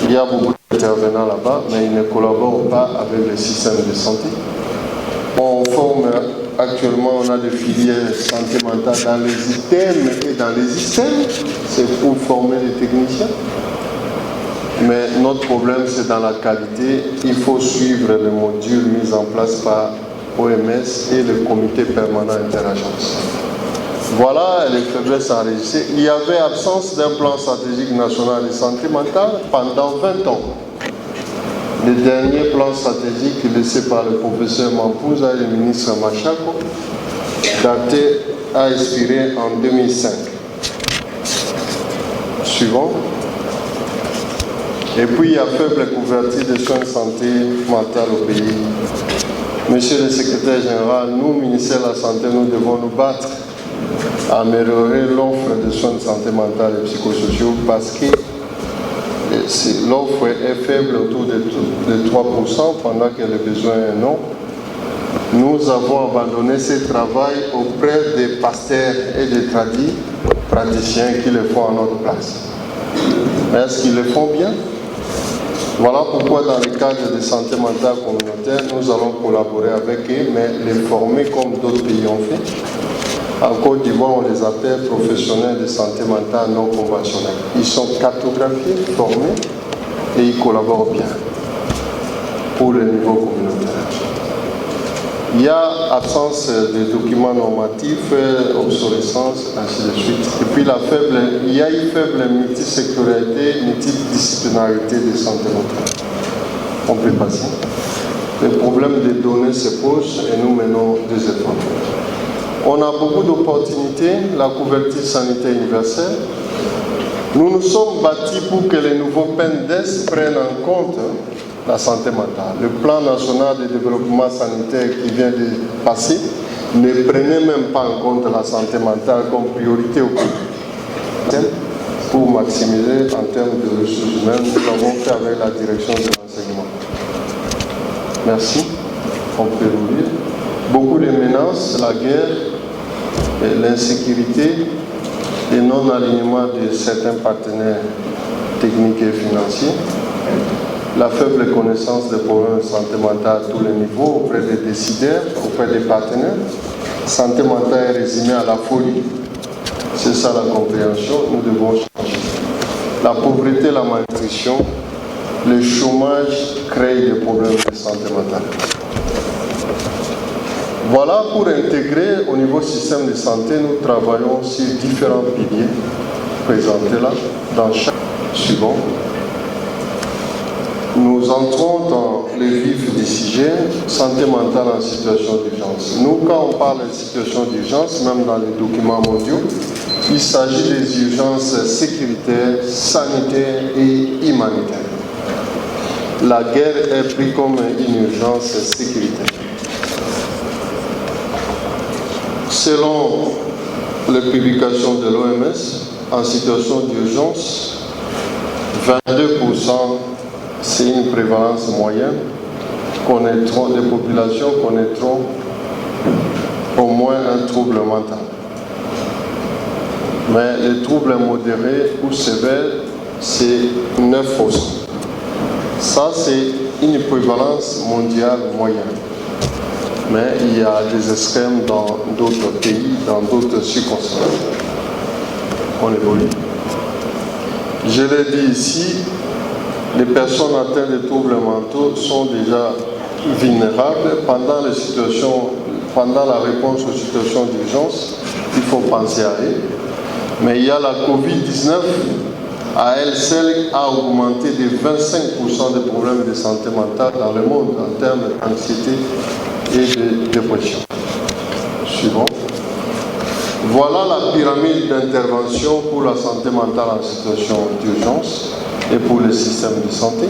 Il y a beaucoup d'intervenants là-bas, mais ils ne collaborent pas avec le système de santé. On forme actuellement, on a des filières santé mentale dans les items et dans les systèmes. C'est pour former les techniciens. Mais notre problème, c'est dans la qualité. Il faut suivre les modules mis en place par OMS et le comité permanent interagence. Voilà les faiblesses enregistrées. Il y avait absence d'un plan stratégique national de santé mentale pendant 20 ans. Le dernier plan stratégique laissé par le professeur Mampouza et le ministre Machako, daté a expiré en 2005. Suivant. Et puis il y a faible couverture des soins de santé mentale au pays. Monsieur le secrétaire général, nous, ministère de la Santé, nous devons nous battre à améliorer l'offre de soins de santé mentale et psychosociaux parce que l'offre est faible autour de 3% pendant que le besoin est non. Nous avons abandonné ce travail auprès des pasteurs et des praticiens qui le font à notre place. Mais est-ce qu'ils le font bien? Voilà pourquoi dans le cadre de santé mentale communautaire, nous allons collaborer avec eux, mais les former comme d'autres pays ont fait. En Côte d'Ivoire, on les appelle professionnels de santé mentale non conventionnels. Ils sont cartographiés, formés et ils collaborent bien pour le niveau communautaire. Il y a absence de documents normatifs, obsolescence, ainsi de suite. Et puis il y a une faible multisectorialité, multidisciplinarité de santé mentale. On peut passer. Le problème des données se pose et nous menons des efforts. On a beaucoup d'opportunités, la couverture sanitaire universelle. Nous nous sommes bâtis pour que les nouveaux PNDES prennent en compte la santé mentale. Le plan national de développement sanitaire qui vient de passer ne prenait même pas en compte la santé mentale comme priorité au pays. Pour maximiser en termes de ressources humaines, nous l'avons fait avec la direction de l'enseignement. Merci. On peut vous lire. Beaucoup de menaces, la guerre, l'insécurité, le non-alignement de certains partenaires techniques et financiers, la faible connaissance des problèmes de santé mentale à tous les niveaux, auprès des décideurs, auprès des partenaires. Santé mentale est résumée à la folie. C'est ça la compréhension, nous devons changer. La pauvreté, la malnutrition, le chômage créent des problèmes de santé mentale. Voilà, pour intégrer au niveau système de santé, nous travaillons sur différents piliers présentés là, dans chaque suivant. Nous entrons dans le vif du sujet, santé mentale en situation d'urgence. Nous, quand on parle de situation d'urgence, même dans les documents mondiaux, il s'agit des urgences sécuritaires, sanitaires et humanitaires. La guerre est prise comme une urgence sécuritaire. Selon les publications de l'OMS, en situation d'urgence, 22%, c'est une prévalence moyenne, des populations connaîtront au moins un trouble mental. Mais les troubles modérés ou sévères, c'est 9%. Ça, c'est une prévalence mondiale moyenne. Mais il y a des extrêmes dans d'autres pays, dans d'autres circonstances. On évolue. Je l'ai dit ici, les personnes atteintes de troubles mentaux sont déjà vulnérables pendant la réponse aux situations d'urgence. Il faut penser à eux. Mais il y a la Covid-19, à elle seule, a augmenté de 25% des problèmes de santé mentale dans le monde en termes d'anxiété et de dépression. Suivant. Voilà la pyramide d'intervention pour la santé mentale en situation d'urgence et pour le système de santé.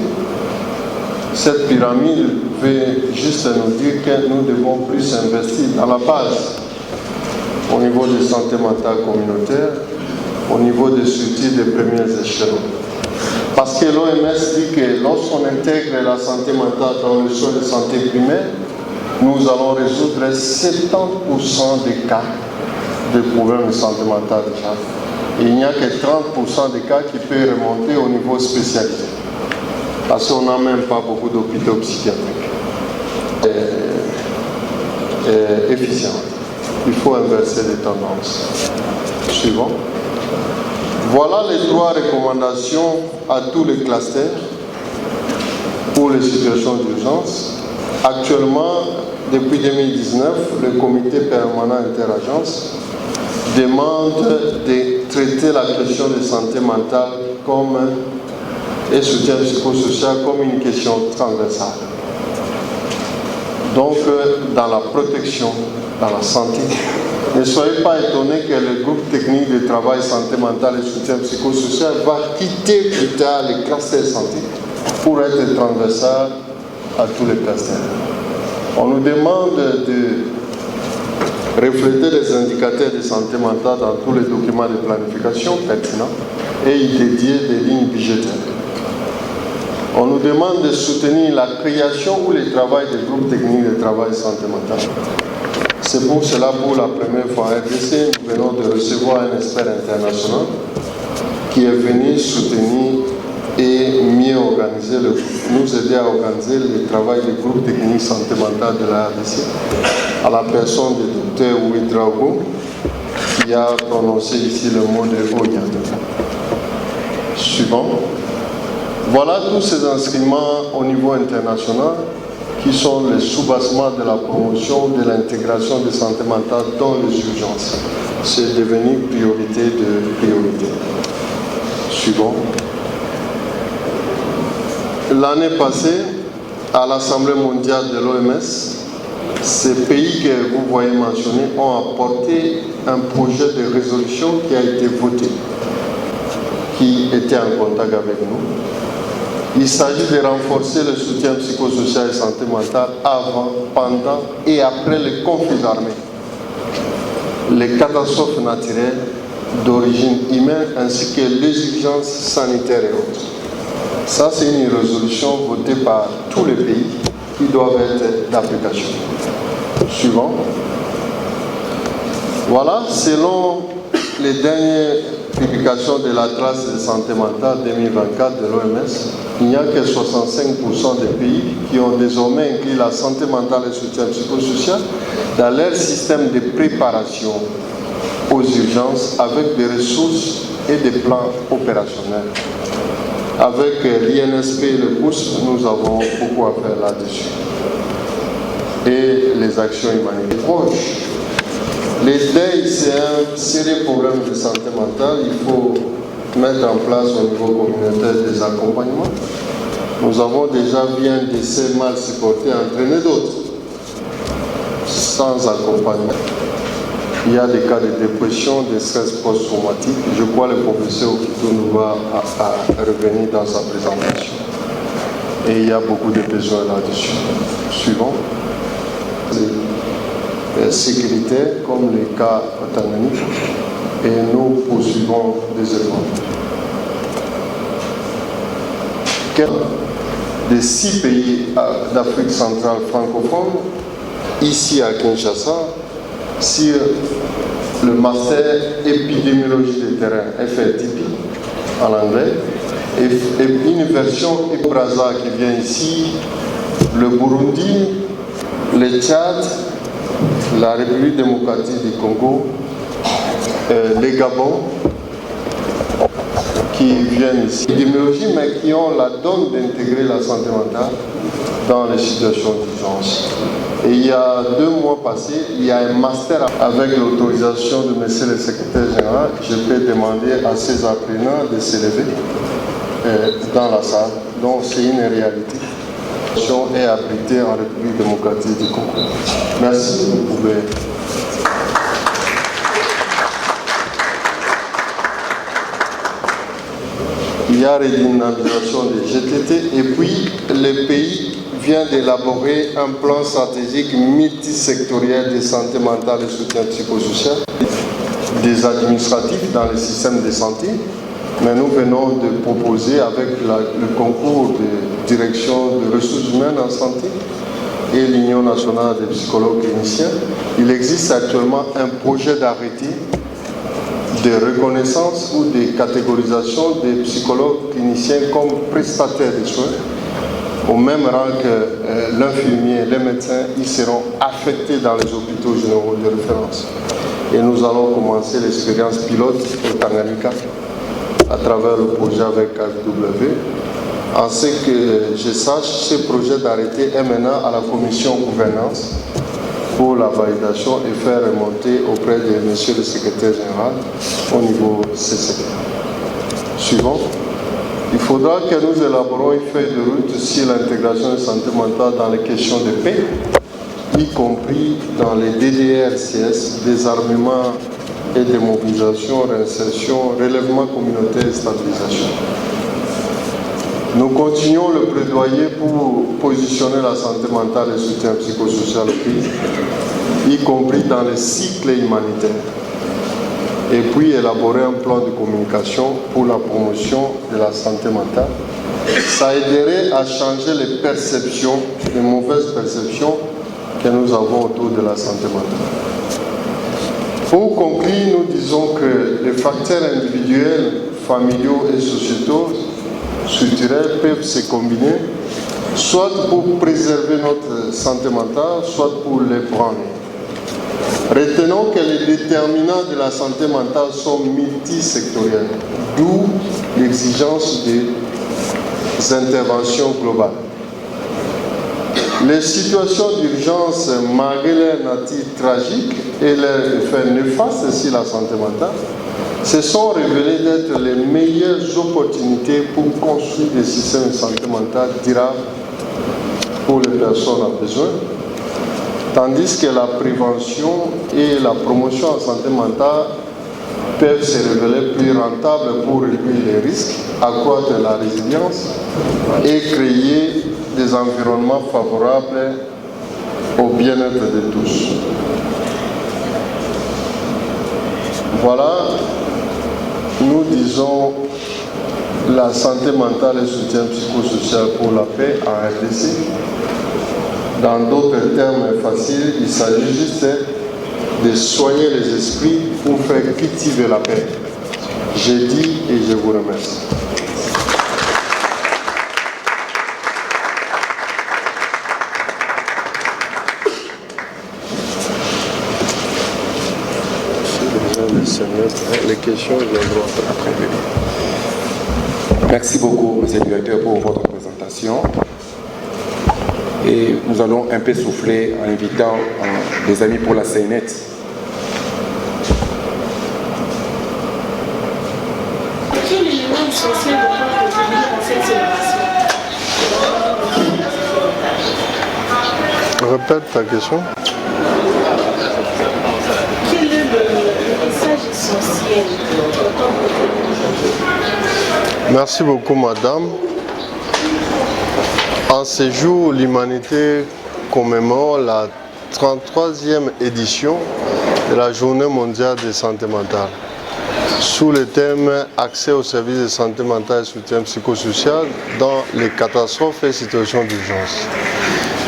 Cette pyramide veut juste nous dire que nous devons plus investir dans la base, au niveau de santé mentale communautaire, au niveau des structures des premiers échelons. Parce Parce que l'OMS dit que lorsqu'on intègre la santé mentale dans le soin de santé primaire, nous allons résoudre 70% des cas de problèmes de santé mentale déjà. Et il n'y a que 30% des cas qui peuvent remonter au niveau spécialisé. Parce qu'on n'a même pas beaucoup d'hôpitaux psychiatriques efficients. Il faut inverser les tendances. Suivant. Voilà les 3 recommandations à tous les clusters pour les situations d'urgence. Actuellement, depuis 2019, le comité permanent interagence demande de traiter la question de santé mentale et soutien psychosocial comme une question transversale. Donc, dans la protection, dans la santé, ne soyez pas étonnés que le groupe technique de travail santé mentale et soutien psychosocial va quitter plus tard les clusters santé pour être transversal à tous les clusters. On nous demande de refléter les indicateurs de santé mentale dans tous les documents de planification pertinents et y dédier des lignes budgétaires. On nous demande de soutenir la création ou le travail des groupes techniques de travail santé mentale. C'est pour cela, pour la première fois en RDC, nous venons de recevoir un expert international qui est venu soutenir et mieux organiser, nous aider à organiser le travail des groupes techniques santé mentale de la RDC, à la personne du docteur Ouedraogo, qui a prononcé ici le mot de Oya. Suivant. Voilà tous ces inscrits au niveau international qui sont les sous-bassements de la promotion de l'intégration de santé mentale dans les urgences. C'est devenu priorité de priorité. Suivant. L'année passée, à l'Assemblée mondiale de l'OMS, ces pays que vous voyez mentionnés ont apporté un projet de résolution qui a été voté, qui était en contact avec nous. Il s'agit de renforcer le soutien psychosocial et santé mentale avant, pendant et après les conflits armés, les catastrophes naturelles d'origine humaine ainsi que les urgences sanitaires et autres. Ça, c'est une résolution votée par tous les pays qui doivent être d'application. Suivant. Voilà, selon les dernières publications de l'Atlas de santé mentale 2024 de l'OMS, il n'y a que 65% des pays qui ont désormais inclus la santé mentale et le soutien psychosocial dans leur système de préparation aux urgences avec des ressources et des plans opérationnels. Avec l'INSP et le POUS, nous avons beaucoup à faire là-dessus. Et les actions humanitaires proches. Les deuils, c'est un sérieux problème de santé mentale. Il faut mettre en place au niveau communautaire des accompagnements. Nous avons déjà vu un décès mal supporté entraîner d'autres, sans accompagnement. Il y a des cas de dépression, de stress post-traumatique. Je crois que le professeur Okito nous va revenir dans sa présentation. Et il y a beaucoup de besoins là-dessus. Suivant. Sécuritaires, comme les cas tanzaniques, et nous poursuivons des efforts. Des 6 pays d'Afrique centrale francophone, ici à Kinshasa, sur le master épidémiologie de terrain, FRTP, en anglais, et une version Brazza qui vient ici, le Burundi, le Tchad, la République démocratique du Congo, les Gabon, qui viennent ici, épidémiologie, mais qui ont la donne d'intégrer la santé mentale dans les situations d'urgence. Et il y a 2 mois passés, il y a un master avec l'autorisation de monsieur le secrétaire général. Je peux demander à ces apprenants de s'élever dans la salle. Donc c'est une réalité. Est abritée en République démocratique du Congo. Merci, vous pouvez. Il y a redynamisation des GTT et puis le pays vient d'élaborer un plan stratégique multisectoriel de santé mentale et soutien psychosocial des administratifs dans le système de santé mais nous venons de proposer avec le concours de direction de ressources humaines en santé et l'Union nationale des psychologues cliniciens, il existe actuellement un projet d'arrêté de reconnaissance ou de catégorisation des psychologues cliniciens comme prestataires de soins. Au même rang que l'infirmier, les médecins, ils seront affectés dans les hôpitaux généraux de référence. Et nous allons commencer l'expérience pilote au Tanganyika à travers le projet avec KFW. En ce que je sache, ce projet d'arrêté est maintenant à la commission gouvernance pour la validation et faire remonter auprès de monsieur le secrétaire général au niveau CC. Suivant. Il faudra que nous élaborons une feuille de route sur l'intégration de santé mentale dans les questions de paix, y compris dans les DDRCS, désarmement et démobilisation, réinsertion, relèvement communautaire et stabilisation. Nous continuons le plaidoyer pour positionner la santé mentale et le soutien psychosocial au pays, y compris dans les cycles humanitaires. Et puis élaborer un plan de communication pour la promotion de la santé mentale. Ça aiderait à changer les perceptions, les mauvaises perceptions que nous avons autour de la santé mentale. Pour conclure, nous disons que les facteurs individuels, familiaux et sociétaux structurels peuvent se combiner, soit pour préserver notre santé mentale, soit pour l'ébranler. Retenons que les déterminants de la santé mentale sont multisectoriels, d'où l'exigence des interventions globales. Les situations d'urgence, malgré leur nature tragique et leurs effets néfastes sur la santé mentale, se sont révélées d'être les meilleures opportunités pour construire des systèmes de santé mentale durables pour les personnes à besoin, tandis que la prévention et la promotion en santé mentale peuvent se révéler plus rentables pour réduire les risques, accroître la résilience et créer des environnements favorables au bien-être de tous. Voilà, nous disons la santé mentale et le soutien psychosocial pour la paix en RDC. Dans d'autres termes faciles, il s'agit juste de soigner les esprits pour faire cultiver la paix. J'ai dit et je vous remercie. Les questions viendront après. Merci beaucoup, monsieur le directeur, pour votre présentation. Et nous allons un peu souffler en invitant des amis pour la CNET. Quel élément essentiel doit être retenu dans cette célébration? Répète ta question. Quel est le message essentiel doit retenir aujourd'hui? Merci beaucoup, madame. En ce jour, l'humanité commémore la 33e édition de la Journée mondiale de santé mentale, sous le thème « Accès aux services de santé mentale et soutien psychosocial dans les catastrophes et situations d'urgence ».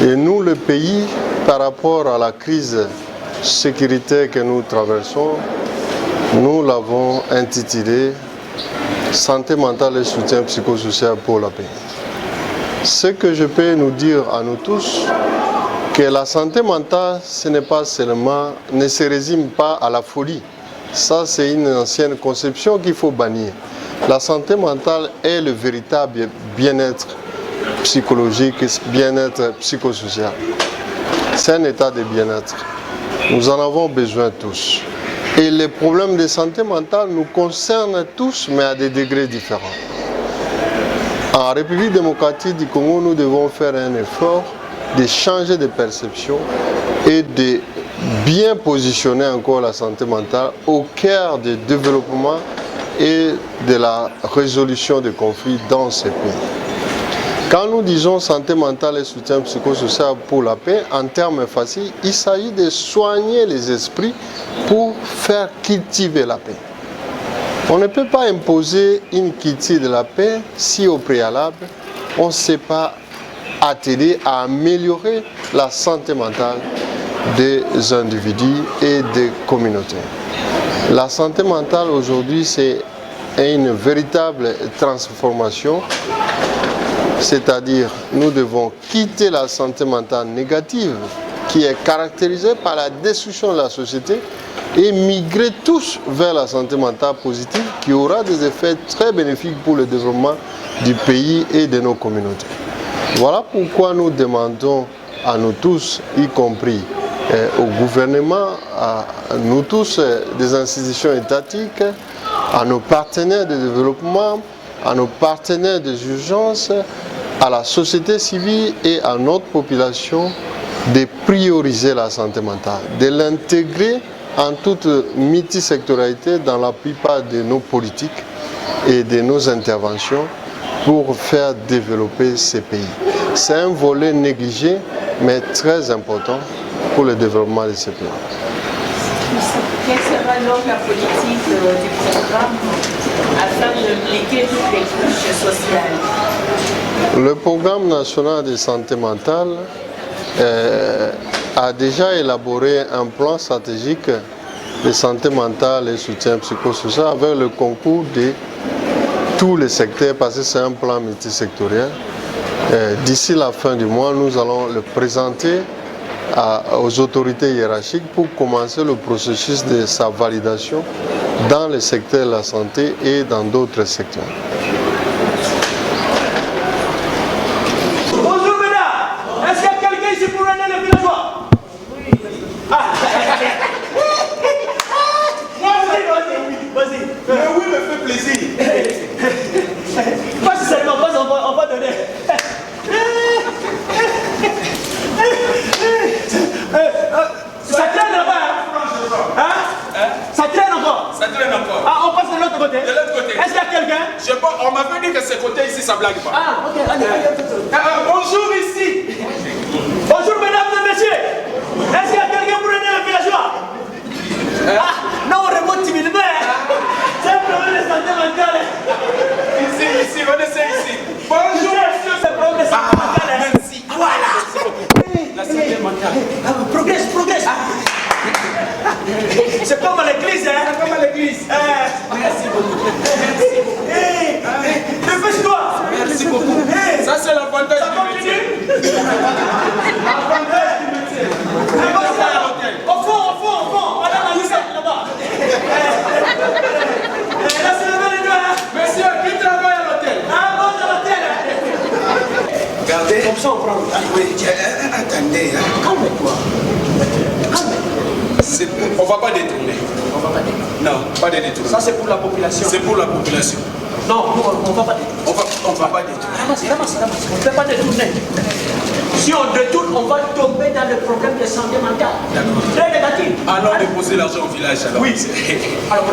Et nous, le pays, par rapport à la crise sécuritaire que nous traversons, nous l'avons intitulé « Santé mentale et soutien psychosocial pour la paix ». Ce que je peux nous dire à nous tous, que la santé mentale, ce n'est pas seulement, ne se résume pas à la folie. Ça, c'est une ancienne conception qu'il faut bannir. La santé mentale est le véritable bien-être psychologique, bien-être psychosocial. C'est un état de bien-être. Nous en avons besoin tous. Et les problèmes de santé mentale nous concernent tous, mais à des degrés différents. En République démocratique du Congo, nous devons faire un effort de changer de perception et de bien positionner encore la santé mentale au cœur du développement et de la résolution des conflits dans ces pays. Quand nous disons santé mentale et soutien psychosocial pour la paix, en termes faciles, il s'agit de soigner les esprits pour faire cultiver la paix. On ne peut pas imposer une quitte de la paix si au préalable, on ne s'est pas attelé à améliorer la santé mentale des individus et des communautés. La santé mentale aujourd'hui, c'est une véritable transformation, c'est-à-dire nous devons quitter la santé mentale négative qui est caractérisée par la destruction de la société et migrer tous vers la santé mentale positive qui aura des effets très bénéfiques pour le développement du pays et de nos communautés. Voilà pourquoi nous demandons à nous tous, y compris au gouvernement, à nous tous des institutions étatiques, à nos partenaires de développement, à nos partenaires des urgences, à la société civile et à notre population de prioriser la santé mentale, de l'intégrer en toute multisectorialité dans la plupart de nos politiques et de nos interventions pour faire développer ces pays. C'est un volet négligé mais très important pour le développement de ces pays. Quelle sera donc la politique du programme afin d'impliquer toutes les couches sociales? Le programme national de santé mentale a déjà élaboré un plan stratégique de santé mentale et soutien psychosocial avec le concours de tous les secteurs parce que c'est un plan multisectoriel. D'ici la fin du mois, nous allons le présenter aux autorités hiérarchiques pour commencer le processus de sa validation dans le secteur de la santé et dans d'autres secteurs. Bonjour mesdames, est-ce qu'il y a quelqu'un ici pour aider les villageois? Vas-y. Mais oui, me fait plaisir. Pas seulement, on va donner. Ça traîne là-bas, hein? Ça traîne encore. Ça traîne encore. Ah, on passe de l'autre côté. De l'autre côté. Est-ce qu'il y a quelqu'un? Je sais pas, on m'a dit que ce côté ici, ça blague pas. Ah, ok, allez. Bonjour ici. Bonjour mesdames et messieurs. Est-ce qu'il y a quelqu'un pour aider les villageois? Non, on remonte timidement. C'est un problème de santé mentale. Ici, on essaie ici. Bonjour monsieur. C'est un problème de santé mentale. Merci. Voilà. La santé mentale. Progresse. C'est comme à l'église, hein? C'est comme à l'église. Merci beaucoup. Dépêche-toi. Merci beaucoup. Ça, c'est l'avantage du métier. Au fond. Madame Alissa, là-bas. Là, c'est le même endroit. Monsieur, qui travaille à l'hôtel? Bon, à l'hôtel. Regardez. Comme ça, on prend. Oui, attendez. Calme-toi. On ne va pas détourner. Non, pas de détourner. Ça, c'est pour la population. C'est pour la population. Non, on ne va pas détourner. On va pas détourner. Ramasse. On ne peut pas détourner. Si on détourne, on va tomber dans le problème de santé mentale. Très négatif. Alors, déposer l'argent au village. Alors. Oui. Alors,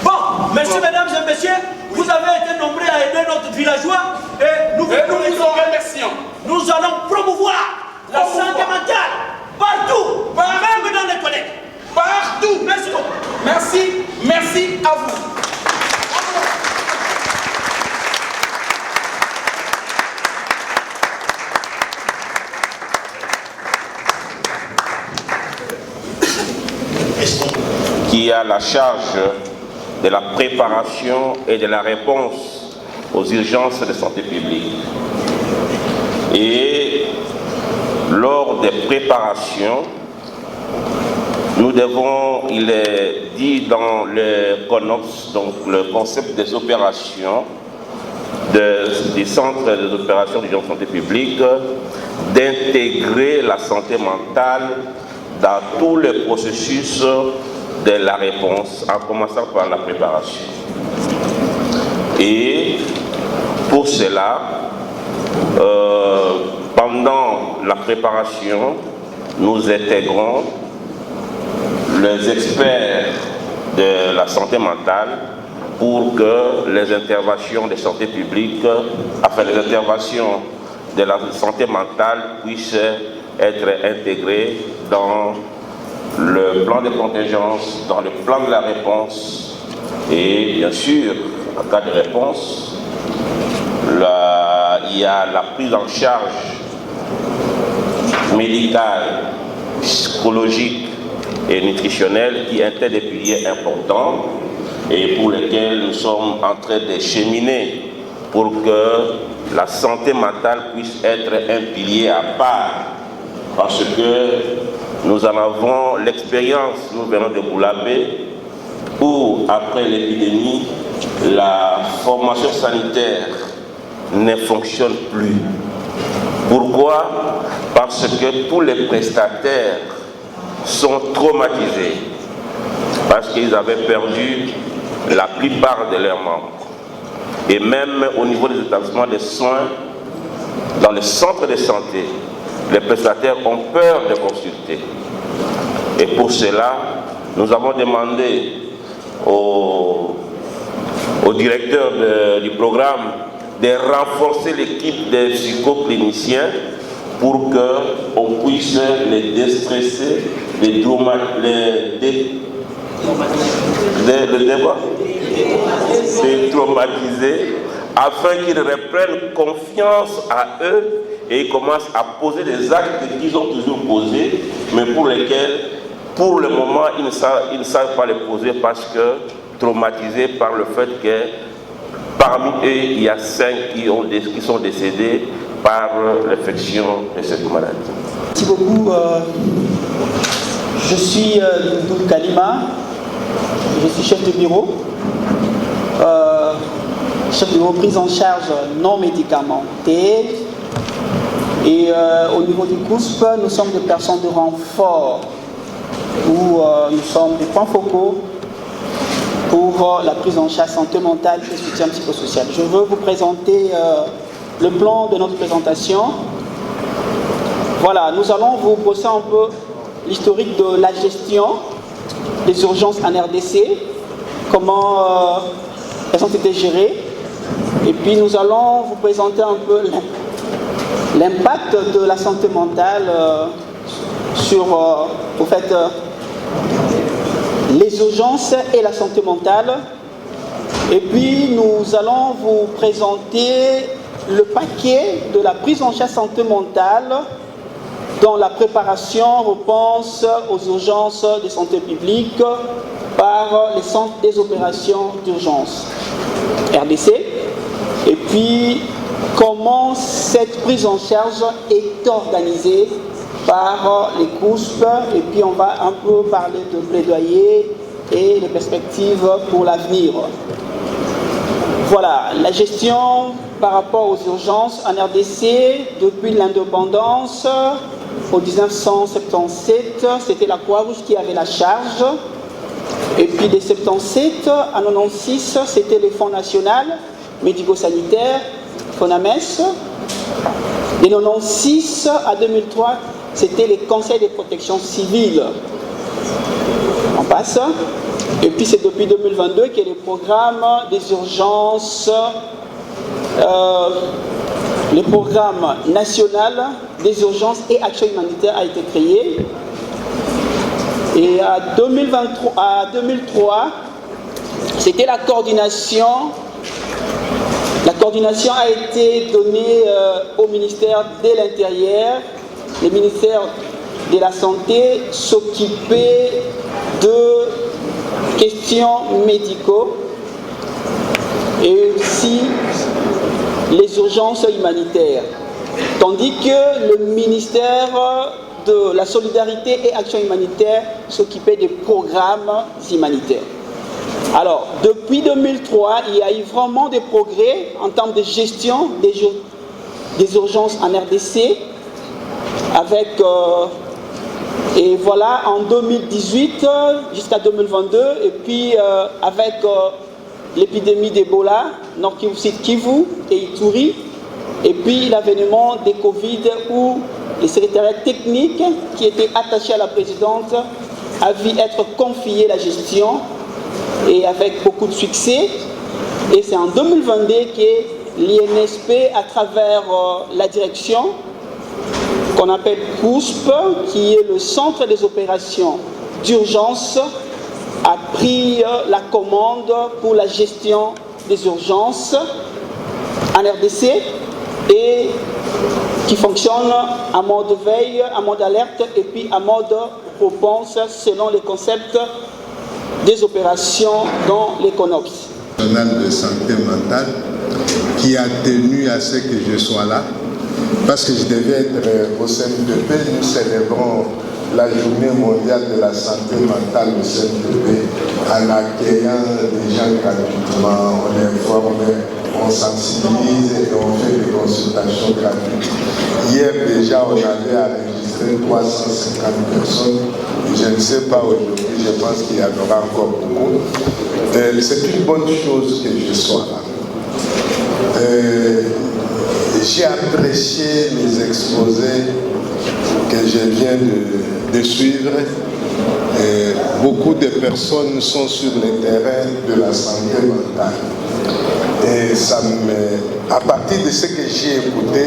bon, merci mesdames et messieurs. Vous avez été nombreux à aider notre villageois et nous vous remercions. Nous allons promouvoir la santé mentale partout, même dans les collèges. Partout. Merci beaucoup. Merci à vous. Qui a la charge de la préparation et de la réponse aux urgences de santé publique. Et lors des préparations, nous devons, il est dit dans le CONOPS, donc le concept des opérations du centre des opérations d'urgence santé publique, d'intégrer la santé mentale dans tout le processus de la réponse, en commençant par la préparation. Et pour cela, pendant la préparation, nous intégrons les experts de la santé mentale pour que les interventions de santé publique, les interventions de la santé mentale puissent être intégrées dans le plan de contingence, dans le plan de la réponse Et bien sûr, en cas de réponse, il y a la prise en charge médicale, psychologique et nutritionnelle qui intègre des piliers importants et pour lesquels nous sommes en train de cheminer pour que la santé mentale puisse être un pilier à part. Parce que nous en avons l'expérience, nous venons de Boulabé, où après l'épidémie, la formation sanitaire ne fonctionne plus. Pourquoi? Parce que tous les prestataires sont traumatisés, parce qu'ils avaient perdu la plupart de leurs membres. Et même au niveau des établissements de soins, dans les centres de santé, les prestataires ont peur de consulter. Et pour cela, nous avons demandé au directeur du programme de renforcer l'équipe des psychocliniciens pour qu'on puisse les déstresser, les détraumatiser, afin qu'ils reprennent confiance à eux et ils commencent à poser des actes qu'ils ont toujours posés, mais pour lesquels, pour le moment, ils ne savent pas les poser parce que traumatisés par le fait que parmi eux, il y a 5 qui sont décédés par l'infection de cette maladie. Merci beaucoup. Je suis Doudou Kalima, je suis chef de bureau. Chef de bureau prise en charge non médicamentée. Et au niveau du COUSP, nous sommes des personnes de renfort où nous sommes des points focaux pour la prise en charge santé mentale et soutien psychosocial. Je veux vous présenter le plan de notre présentation. Voilà, nous allons vous brosser un peu l'historique de la gestion des urgences en RDC, comment elles ont été gérées, et puis nous allons vous présenter un peu l'impact de la santé mentale sur au fait, les urgences et la santé mentale. Et puis nous allons vous présenter le paquet de la prise en charge santé mentale dans la préparation, réponse aux urgences de santé publique par les centres des opérations d'urgence RDC. Et puis comment cette prise en charge est organisée par les COUSP, et puis on va un peu parler de plaidoyer et de perspectives pour l'avenir. Voilà, la gestion par rapport aux urgences en RDC depuis l'indépendance, en 1977, c'était la Croix-Rouge qui avait la charge. Et puis de 77 à 96, c'était le Fonds national médico-sanitaire, FONAMES. De 96 à 2003, c'était les conseils de protection civile. On passe. Et puis c'est depuis 2022 que le programme des urgences, le programme national des urgences et actions humanitaires a été créé. Et à 2003, c'était la coordination. La coordination a été donnée au ministère de l'Intérieur. Le ministère de la Santé s'occupait de questions médicaux et aussi les urgences humanitaires. Tandis que le ministère de la Solidarité et Action humanitaire s'occupait des programmes humanitaires. Alors, depuis 2003, il y a eu vraiment des progrès en termes de gestion des urgences en RDC, avec, et voilà, en 2018 jusqu'à 2022, et puis avec l'épidémie d'Ebola, Nord Kivu et Ituri, et puis l'avènement des Covid où le secrétariat technique qui était attaché à la présidente a vu être confié la gestion, et avec beaucoup de succès. Et c'est en 2022 que l'INSP, à travers la direction qu'on appelle COUSP, qui est le centre des opérations d'urgence, a pris la commande pour la gestion des urgences en RDC et qui fonctionne en mode veille, en mode alerte et puis en mode réponse selon les concepts des opérations dans les CONOPS. National de santé mentale qui a tenu à ce que je sois là parce que je devais être au CNTP. Nous célébrons la journée mondiale de la santé mentale au CNTP en accueillant les gens gratuitement, on les forme, on sensibilise et on fait des consultations gratuites. Hier déjà on avait enregistré 350 personnes, je ne sais pas aujourd'hui, je pense qu'il y en aura encore beaucoup. C'est une bonne chose que je sois là. J'ai apprécié les exposés que je viens de suivre. Beaucoup de personnes sont sur le terrain de la santé mentale. Et à partir de ce que j'ai écouté,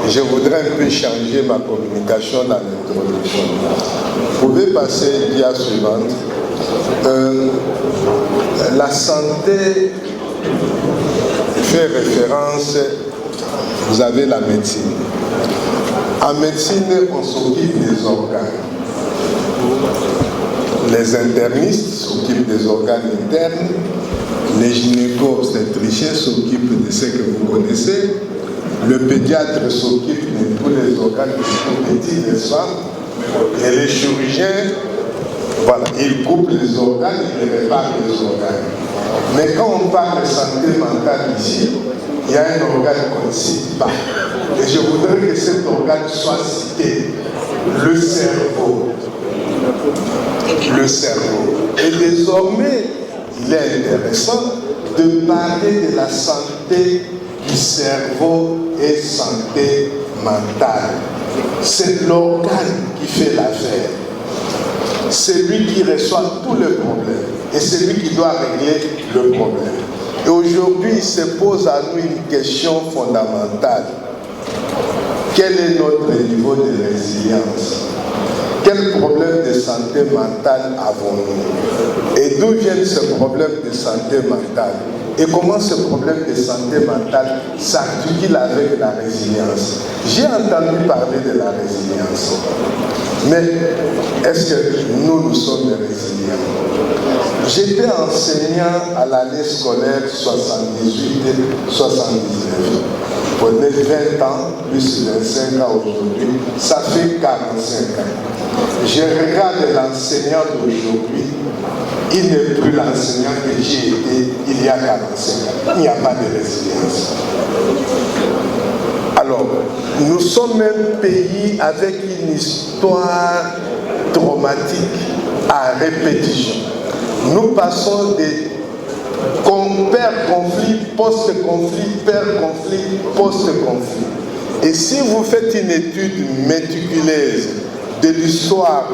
je voudrais un peu changer ma communication dans l'introduction. Vous pouvez passer dia suivante. La santé fait référence, vous avez la médecine. En médecine, on s'occupe des organes. Les internistes s'occupent des organes internes, les gynéco-obstétriciens s'occupent de ce que vous connaissez, le pédiatre s'occupe de tous les organes qui sont petits, n'est-ce pas? Et les chirurgiens, voilà, ils coupent les organes, ils réparent les organes. Mais quand on parle de santé mentale ici, il y a un organe qu'on ne cite pas. Et je voudrais que cet organe soit cité, le cerveau. Le cerveau. Et désormais, il est intéressant de parler de la santé du cerveau et santé mentale. C'est l'organe qui fait l'affaire. C'est lui qui reçoit tous les problèmes. Et c'est lui qui doit régler le problème. Et aujourd'hui, il se pose à nous une question fondamentale. Quel est notre niveau de résilience? Quel problème de santé mentale avons-nous? Et d'où viennent ces problèmes de santé mentale? Et comment ce problème de santé mentale s'articule avec la résilience? J'ai entendu parler de la résilience. Mais est-ce que nous sommes résilients? J'étais enseignant à l'année scolaire 78-79. Pendant 20 ans, plus 25 ans aujourd'hui, ça fait 45 ans. Je regarde l'enseignant d'aujourd'hui, il n'est plus l'enseignant que j'ai été il y a 45 ans. Il n'y a pas de résilience. Alors, nous sommes un pays avec une histoire traumatique à répétition. Nous passons des père-conflit, post-conflit, père-conflit, post-conflit. Et si vous faites une étude méticuleuse de l'histoire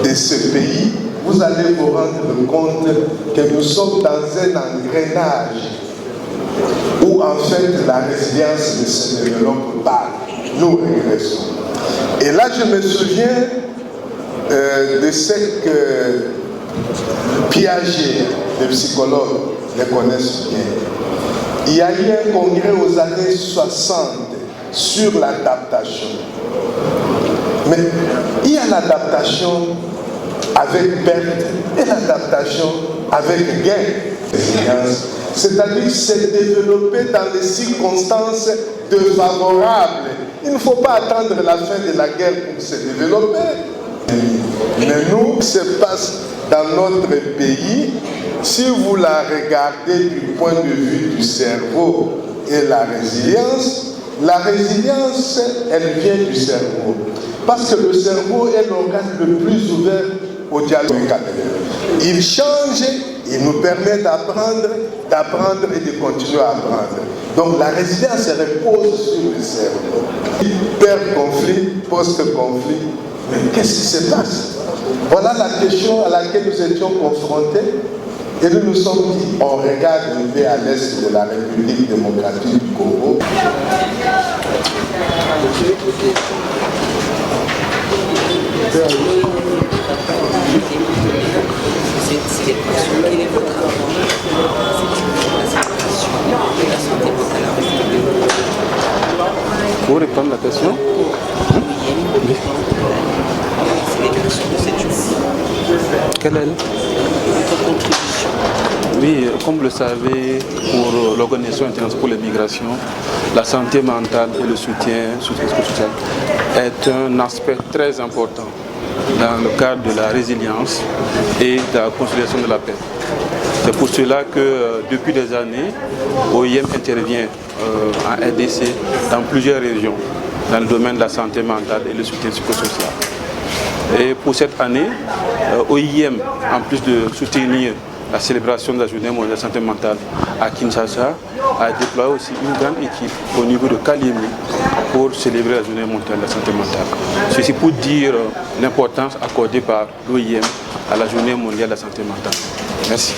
de ce pays, vous allez vous rendre compte que nous sommes dans un engrenage où en fait la résilience ne se développe pas. Nous régressons. Et là, je me souviens de ce que Piaget, les psychologues, les connaissent bien. Il y a eu un congrès aux années 60 sur l'adaptation. Mais il y a l'adaptation avec perte et l'adaptation avec gain. C'est-à-dire que c'est développé dans des circonstances défavorables. Il ne faut pas attendre la fin de la guerre pour se développer. Mais nous, ce qui se passe dans notre pays, si vous la regardez du point de vue du cerveau et la résilience, elle vient du cerveau. Parce que le cerveau est l'organe le plus ouvert au dialogue. Il change, il nous permet d'apprendre et de continuer à apprendre. Donc la résilience repose sur le cerveau. Hyper-conflit, post-conflit, mais qu'est-ce qui se passe? Voilà la question à laquelle nous étions confrontés. Et nous nous sommes dit, on regarde un peu à l'est de la République démocratique du Congo. Oui. Quelle est votre contribution? Oui, comme vous le savez, pour l'Organisation internationale pour les migrations, la santé mentale et le soutien social est un aspect très important dans le cadre de la résilience et de la consolidation de la paix. C'est pour cela que depuis des années, OIM intervient en RDC dans plusieurs régions, dans le domaine de la santé mentale et le soutien psychosocial. Et pour cette année, OIM, en plus de soutenir la célébration de la journée mondiale de la santé mentale à Kinshasa, a déployé aussi une grande équipe au niveau de Kalemi pour célébrer la journée mondiale de la santé mentale. Ceci pour dire l'importance accordée par l'OIM à la journée mondiale de la santé mentale. Merci.